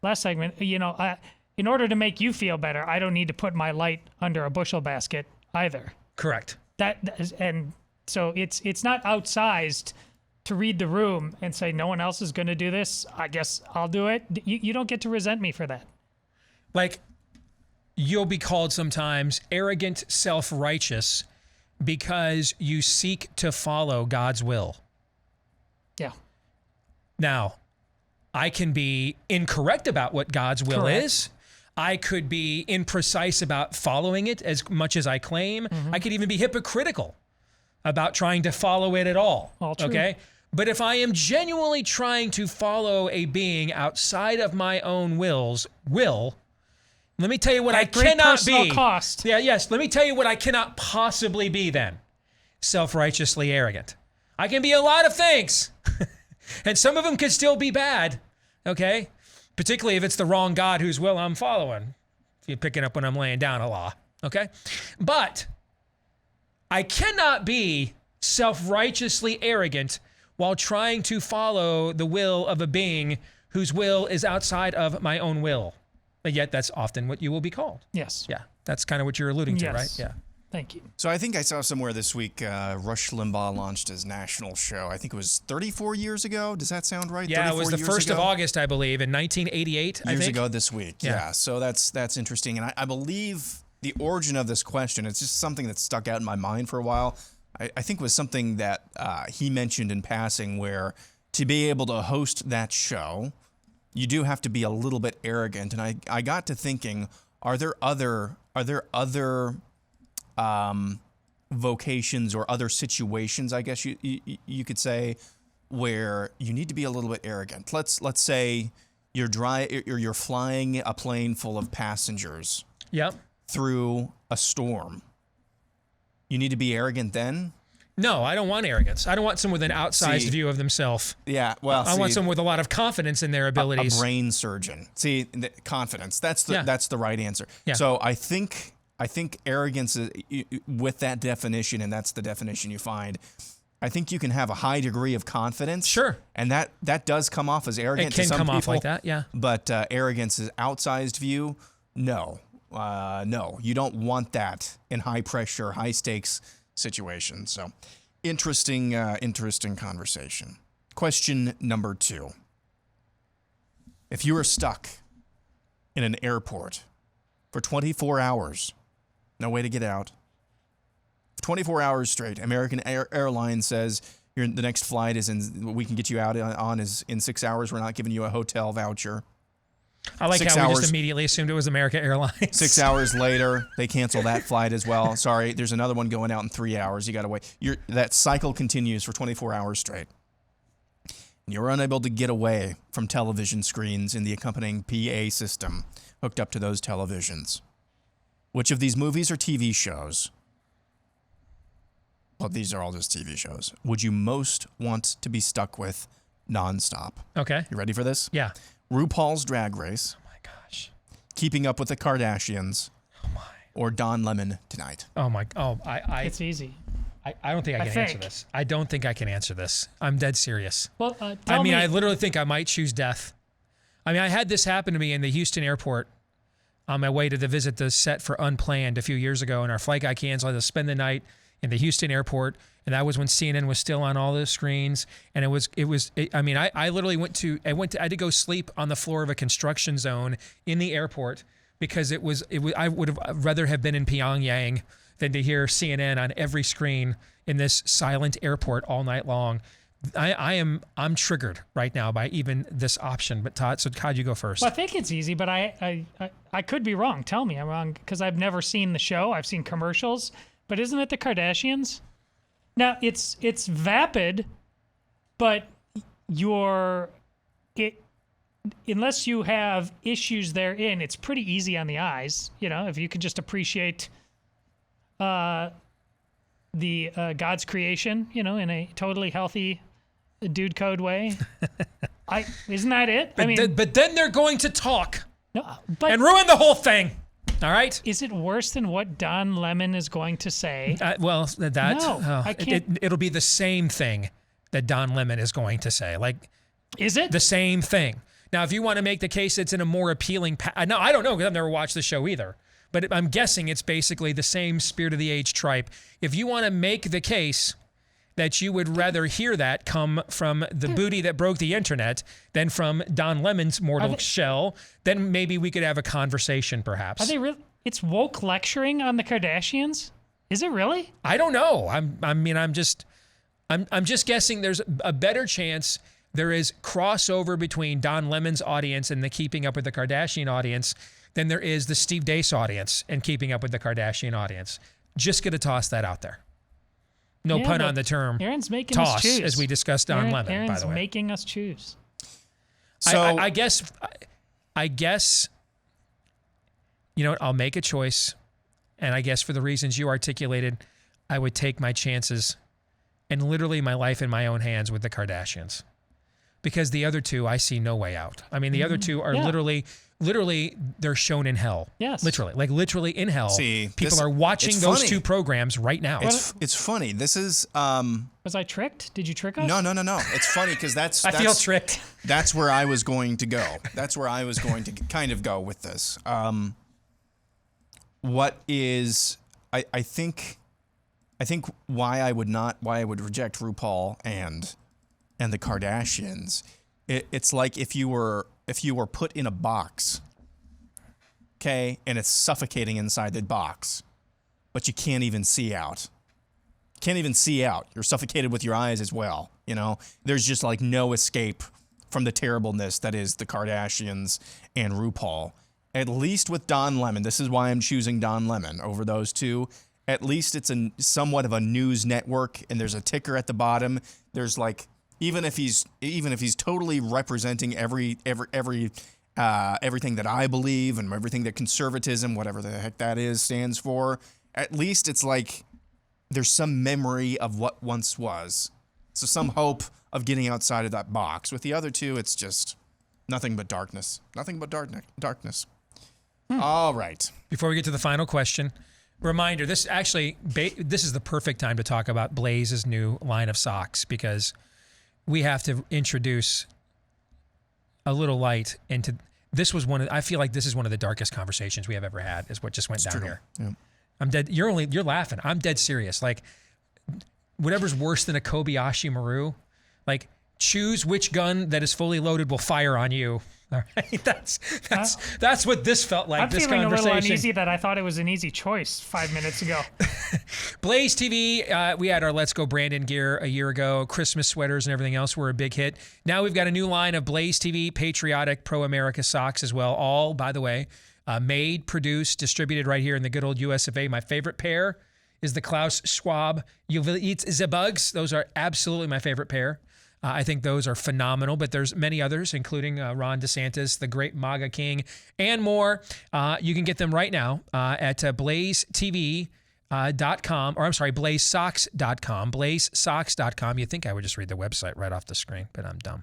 last segment, in order to make you feel better, I don't need to put my light under a bushel basket either. Correct. And so it's not outsized to read the room and say no one else is going to do this. I guess I'll do it. You don't get to resent me for that. Like, you'll be called sometimes arrogant, self-righteous because you seek to follow God's will. Yeah. Now, I can be incorrect about what God's will is. I could be imprecise about following it as much as I claim. I could even be hypocritical about trying to follow it at all. All true. Okay? But if I am genuinely trying to follow a being outside of my own will, let me tell you what I cannot be. Cost. Yeah, yes. Let me tell you what I cannot possibly be then. Self-righteously arrogant. I can be a lot of things. And some of them could still be bad. Okay? Particularly if it's the wrong God whose will I'm following. If you're picking up when I'm laying down a law. Okay? But I cannot be self-righteously arrogant while trying to follow the will of a being whose will is outside of my own will. But yet that's often what you will be called. Yes. Yeah. That's kind of what you're alluding to, right? Yeah. Thank you. So I think I saw somewhere this week Rush Limbaugh launched his national show. I think it was 34 years ago. Does that sound right? Yeah, it was the 1st of August, I believe, in 1988, Years ago this week. Yeah. So that's interesting. And I believe the origin of this question, it's just something that stuck out in my mind for a while. I think was something that he mentioned in passing, where to be able to host that show, you do have to be a little bit arrogant. And I got to thinking, are there other vocations or other situations, I guess you could say, where you need to be a little bit arrogant? Let's say you're flying a plane full of passengers. Yep. Through a storm. You need to be arrogant then? No, I don't want arrogance. I don't want someone with an outsized view of themselves. Yeah, well, I want someone with a lot of confidence in their abilities. A brain surgeon. See, confidence. That's the right answer. Yeah. So I think arrogance is, with that definition, and that's the definition you find, I think you can have a high degree of confidence. Sure. And that does come off as arrogant to some people. It can come off like that, yeah. But arrogance is outsized view, no. No, you don't want that in high pressure, high stakes situations. So interesting conversation. Question number 2. If you were stuck in an airport for 24 hours, no way to get out, 24 hours straight, American Airlines says the next flight we can get you out on is in 6 hours. We're not giving you a hotel voucher. I like how we just immediately assumed it was American Airlines. 6 hours later, they cancel that flight as well. Sorry, there's another one going out in 3 hours. You got to wait. That cycle continues for 24 hours straight. You're unable to get away from television screens in the accompanying PA system hooked up to those televisions. Which of these movies or TV shows, well, these are all just TV shows, would you most want to be stuck with nonstop? Okay. You ready for this? Yeah. RuPaul's Drag Race. Oh my gosh. Keeping Up with the Kardashians. Oh my. Or Don Lemon Tonight. Oh my. Oh, It's easy. I don't think I can answer this. I don't think I can answer this. I'm dead serious. Well, I literally think I might choose death. I mean, I had this happen to me in the Houston airport on my way to visit the set for Unplanned a few years ago, and our flight got canceled. I had to spend the night in the Houston airport, and that was when CNN was still on all the screens. And I literally I had to go sleep on the floor of a construction zone in the airport because I would have rather have been in Pyongyang than to hear CNN on every screen in this silent airport all night long. I'm triggered right now by even this option. But Todd, you go first. Well, I think it's easy, but I could be wrong. Tell me I'm wrong, because I've never seen the show. I've seen commercials, but isn't it the Kardashians? Now it's vapid, but unless you have issues therein, it's pretty easy on the eyes. You know, if you could just appreciate God's creation, in a totally healthy dude code way. Isn't that it? But then they're going to talk and ruin the whole thing. All right. Is it worse than what Don Lemon is going to say? I can't. It'll be the same thing that Don Lemon is going to say. Is it the same thing? Now, if you want to make the case it's in a more appealing, no, I don't know because I've never watched the show either. But I'm guessing it's basically the same spirit of the age tripe. If you want to make the case that you would rather hear that come from the booty that broke the internet than from Don Lemon's mortal shell, then maybe we could have a conversation, perhaps. Are they really? It's woke lecturing on the Kardashians? Is it really? I don't know. I'm just guessing there's a better chance there is crossover between Don Lemon's audience and the Keeping Up with the Kardashian audience than there is the Steve Deace audience and Keeping Up with the Kardashian audience. Just going to toss that out there. No pun on the term. Aaron's making toss, us choose. As we discussed on Lemon, Aaron's by the way. making us choose. So I guess, I'll make a choice. And I guess for the reasons you articulated, I would take my chances and literally my life in my own hands with the Kardashians. Because the other two, I see no way out. I mean, the other two are literally, they're shown in hell. Yes. Literally in hell. See, people are watching those two programs right now. It's funny. This is. Was I tricked? Did you trick us? No. It's funny because that's. I feel tricked. That's where I was going to go. That's where I was going to kind of go with this. What is? I think why I would reject RuPaul and the Kardashians. It's like if you were put in a box, okay, and it's suffocating inside the box, but you can't even see out. You're suffocated with your eyes as well. There's just like no escape from the terribleness that is the Kardashians and RuPaul. At least with Don Lemon, this is why I'm choosing Don Lemon over those two. At least it's somewhat of a news network, and there's a ticker at the bottom. There's like. Even if he's totally representing everything that I believe and everything that conservatism, whatever the heck that is, stands for, at least it's like there's some memory of what once was. So some hope of getting outside of that box. With the other two, it's just nothing but darkness. Nothing but darkness. All right. Before we get to the final question, reminder, this is the perfect time to talk about Blaze's new line of socks because we have to introduce a little light into this. I feel like this is one of the darkest conversations we have ever had. Is what just went down here. Yeah. I'm dead. You're laughing. I'm dead serious. Like whatever's worse than a Kobayashi Maru, like choose which gun that is fully loaded will fire on you. All right, that's what this felt like. I'm this feeling conversation. a little uneasy that I thought it was an easy choice 5 minutes ago. Blaze TV, we had our Let's Go Brandon gear a year ago. Christmas sweaters and everything else were a big hit. Now we've got a new line of Blaze TV patriotic pro-America socks as well. All, by the way, made, produced, distributed right here in the good old US of A. My favorite pair is the Klaus Schwab You Will Eat the Bugs. Those are absolutely my favorite pair. I think those are phenomenal, but there's many others, including Ron DeSantis, the great MAGA king, and more. You can get them right now at BlazeTV.com, BlazeSocks.com, BlazeSocks.com. You'd think I would just read the website right off the screen, but I'm dumb.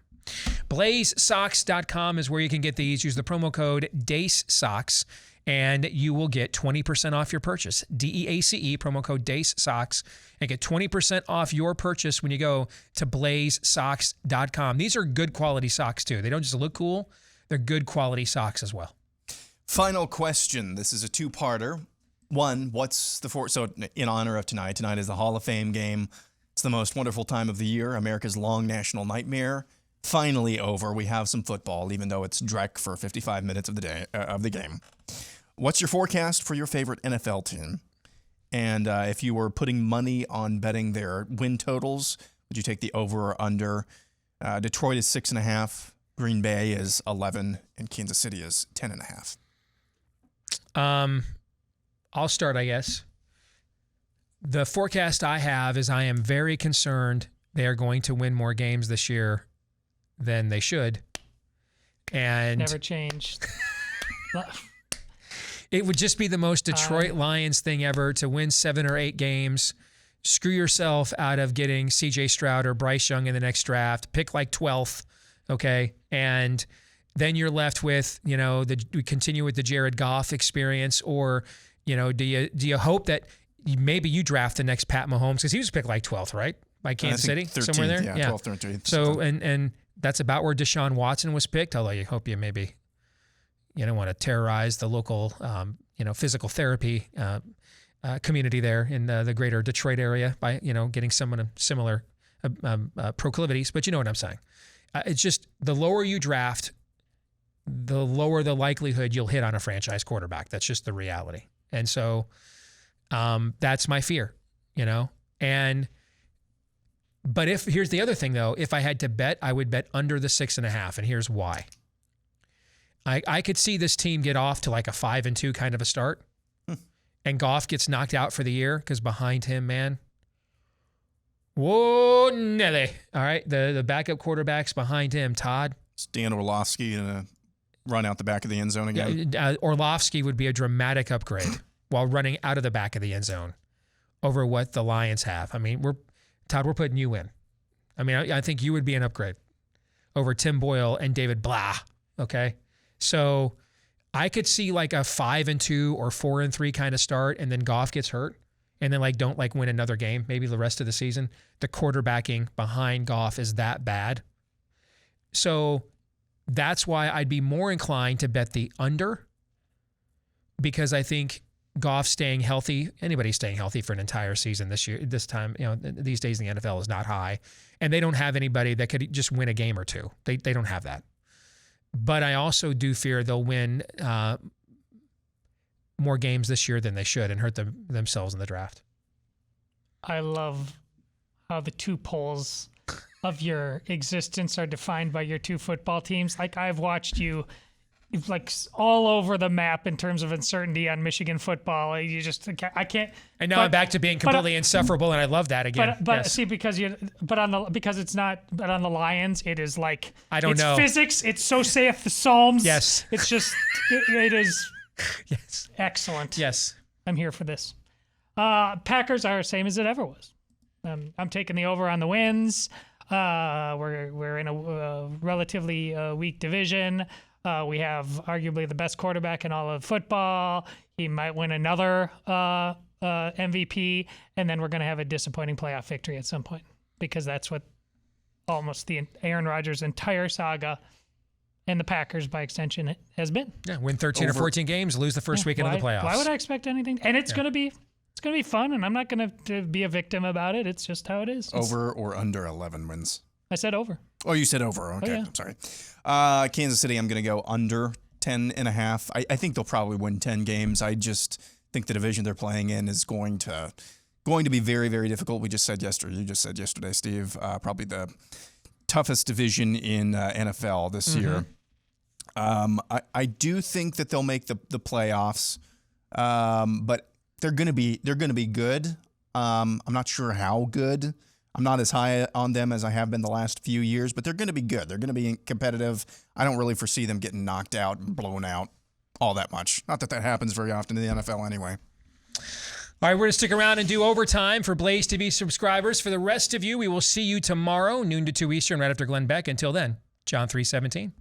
BlazeSocks.com is where you can get these. Use the promo code DACESOCKS, and you will get 20% off your purchase. DEACE, promo code DACESOCKS, and get 20% off your purchase when you go to BlazeSocks.com. These are good quality socks, too. They don't just look cool. They're good quality socks as well. Final question. This is a two-parter. One, so in honor of tonight is the Hall of Fame game. It's the most wonderful time of the year, America's long national nightmare. Finally over. We have some football, even though it's dreck for 55 minutes of the game. What's your forecast for your favorite NFL team? And if you were putting money on betting their win totals, would you take the over or under? Detroit is 6.5, Green Bay is 11, and Kansas City is 10.5. I'll start, I guess. The forecast I have is I am very concerned they are going to win more games this year than they should. And never changed. It would just be the most Detroit Lions thing ever to win 7 or 8 games, screw yourself out of getting C.J. Stroud or Bryce Young in the next draft, pick like 12th, okay? And then you're left with, we continue with the Jared Goff experience, or, do you hope that maybe you draft the next Pat Mahomes, because he was picked like 12th, right? By Kansas City, 13th, somewhere there? Yeah, 12th, 13th. So, and that's about where Deshaun Watson was picked, although you hope you don't want to terrorize the local, physical therapy community there in the greater Detroit area by, getting someone of similar proclivities. But you know what I'm saying. It's just the lower you draft, the lower the likelihood you'll hit on a franchise quarterback. That's just the reality. And so that's my fear, But here's the other thing, though. If I had to bet, I would bet under the 6.5, and here's why. I could see this team get off to like a 5-2 kind of a start, and Goff gets knocked out for the year because behind him, man, whoa, Nelly. All right, the backup quarterback's behind him, Todd. It's Dan Orlovsky going to run out the back of the end zone again. Orlovsky would be a dramatic upgrade while running out of the back of the end zone over what the Lions have. I mean, Todd, we're putting you in. I mean, I think you would be an upgrade over Tim Boyle and David Blah, okay? So I could see like a 5-2 or 4-3 kind of start, and then Goff gets hurt, and then don't win another game, maybe the rest of the season. The quarterbacking behind Goff is that bad. So that's why I'd be more inclined to bet the under, because I think Goff staying healthy, anybody staying healthy for an entire season this time, these days in the NFL is not high. And they don't have anybody that could just win a game or two. They don't have that. But I also do fear they'll win more games this year than they should and hurt themselves in the draft. I love how the 2 poles of your existence are defined by your 2 football teams. Like, I've watched you all over the map in terms of uncertainty on Michigan football. I can't. And now I'm back to being completely insufferable, and I love that again. But yes. See, because on the Lions, it is like, I don't know. It's physics. It's so saith the Psalms. Yes. It's just it is. Yes. Excellent. Yes. I'm here for this. Packers are the same as it ever was. I'm taking the over on the wins. We're in a relatively weak division. We have arguably the best quarterback in all of football. He might win another MVP, and then we're going to have a disappointing playoff victory at some point, because that's what almost the Aaron Rodgers' entire saga, and the Packers by extension, has been. Yeah, win 13 or 14 games, lose the first weekend of the playoffs. Why would I expect anything? And it's going to be fun, and I'm not going to be a victim about it. It's just how it is. Over or under 11 wins? I said over. Oh, you said over. Okay, yeah. I'm sorry. Kansas City, I'm going to go under 10.5. I think they'll probably win 10 games. I just think the division they're playing in is going to be very, very difficult. You just said yesterday, Steve, probably the toughest division in NFL this year. I do think that they'll make the playoffs, but they're going to be good. I'm not sure how good. I'm not as high on them as I have been the last few years, but they're going to be good. They're going to be competitive. I don't really foresee them getting knocked out and blown out all that much. Not that happens very often in the NFL anyway. All right, we're going to stick around and do overtime for Blaze TV subscribers. For the rest of you, we will see you tomorrow, noon to 2 Eastern, right after Glenn Beck. Until then, John 3:17.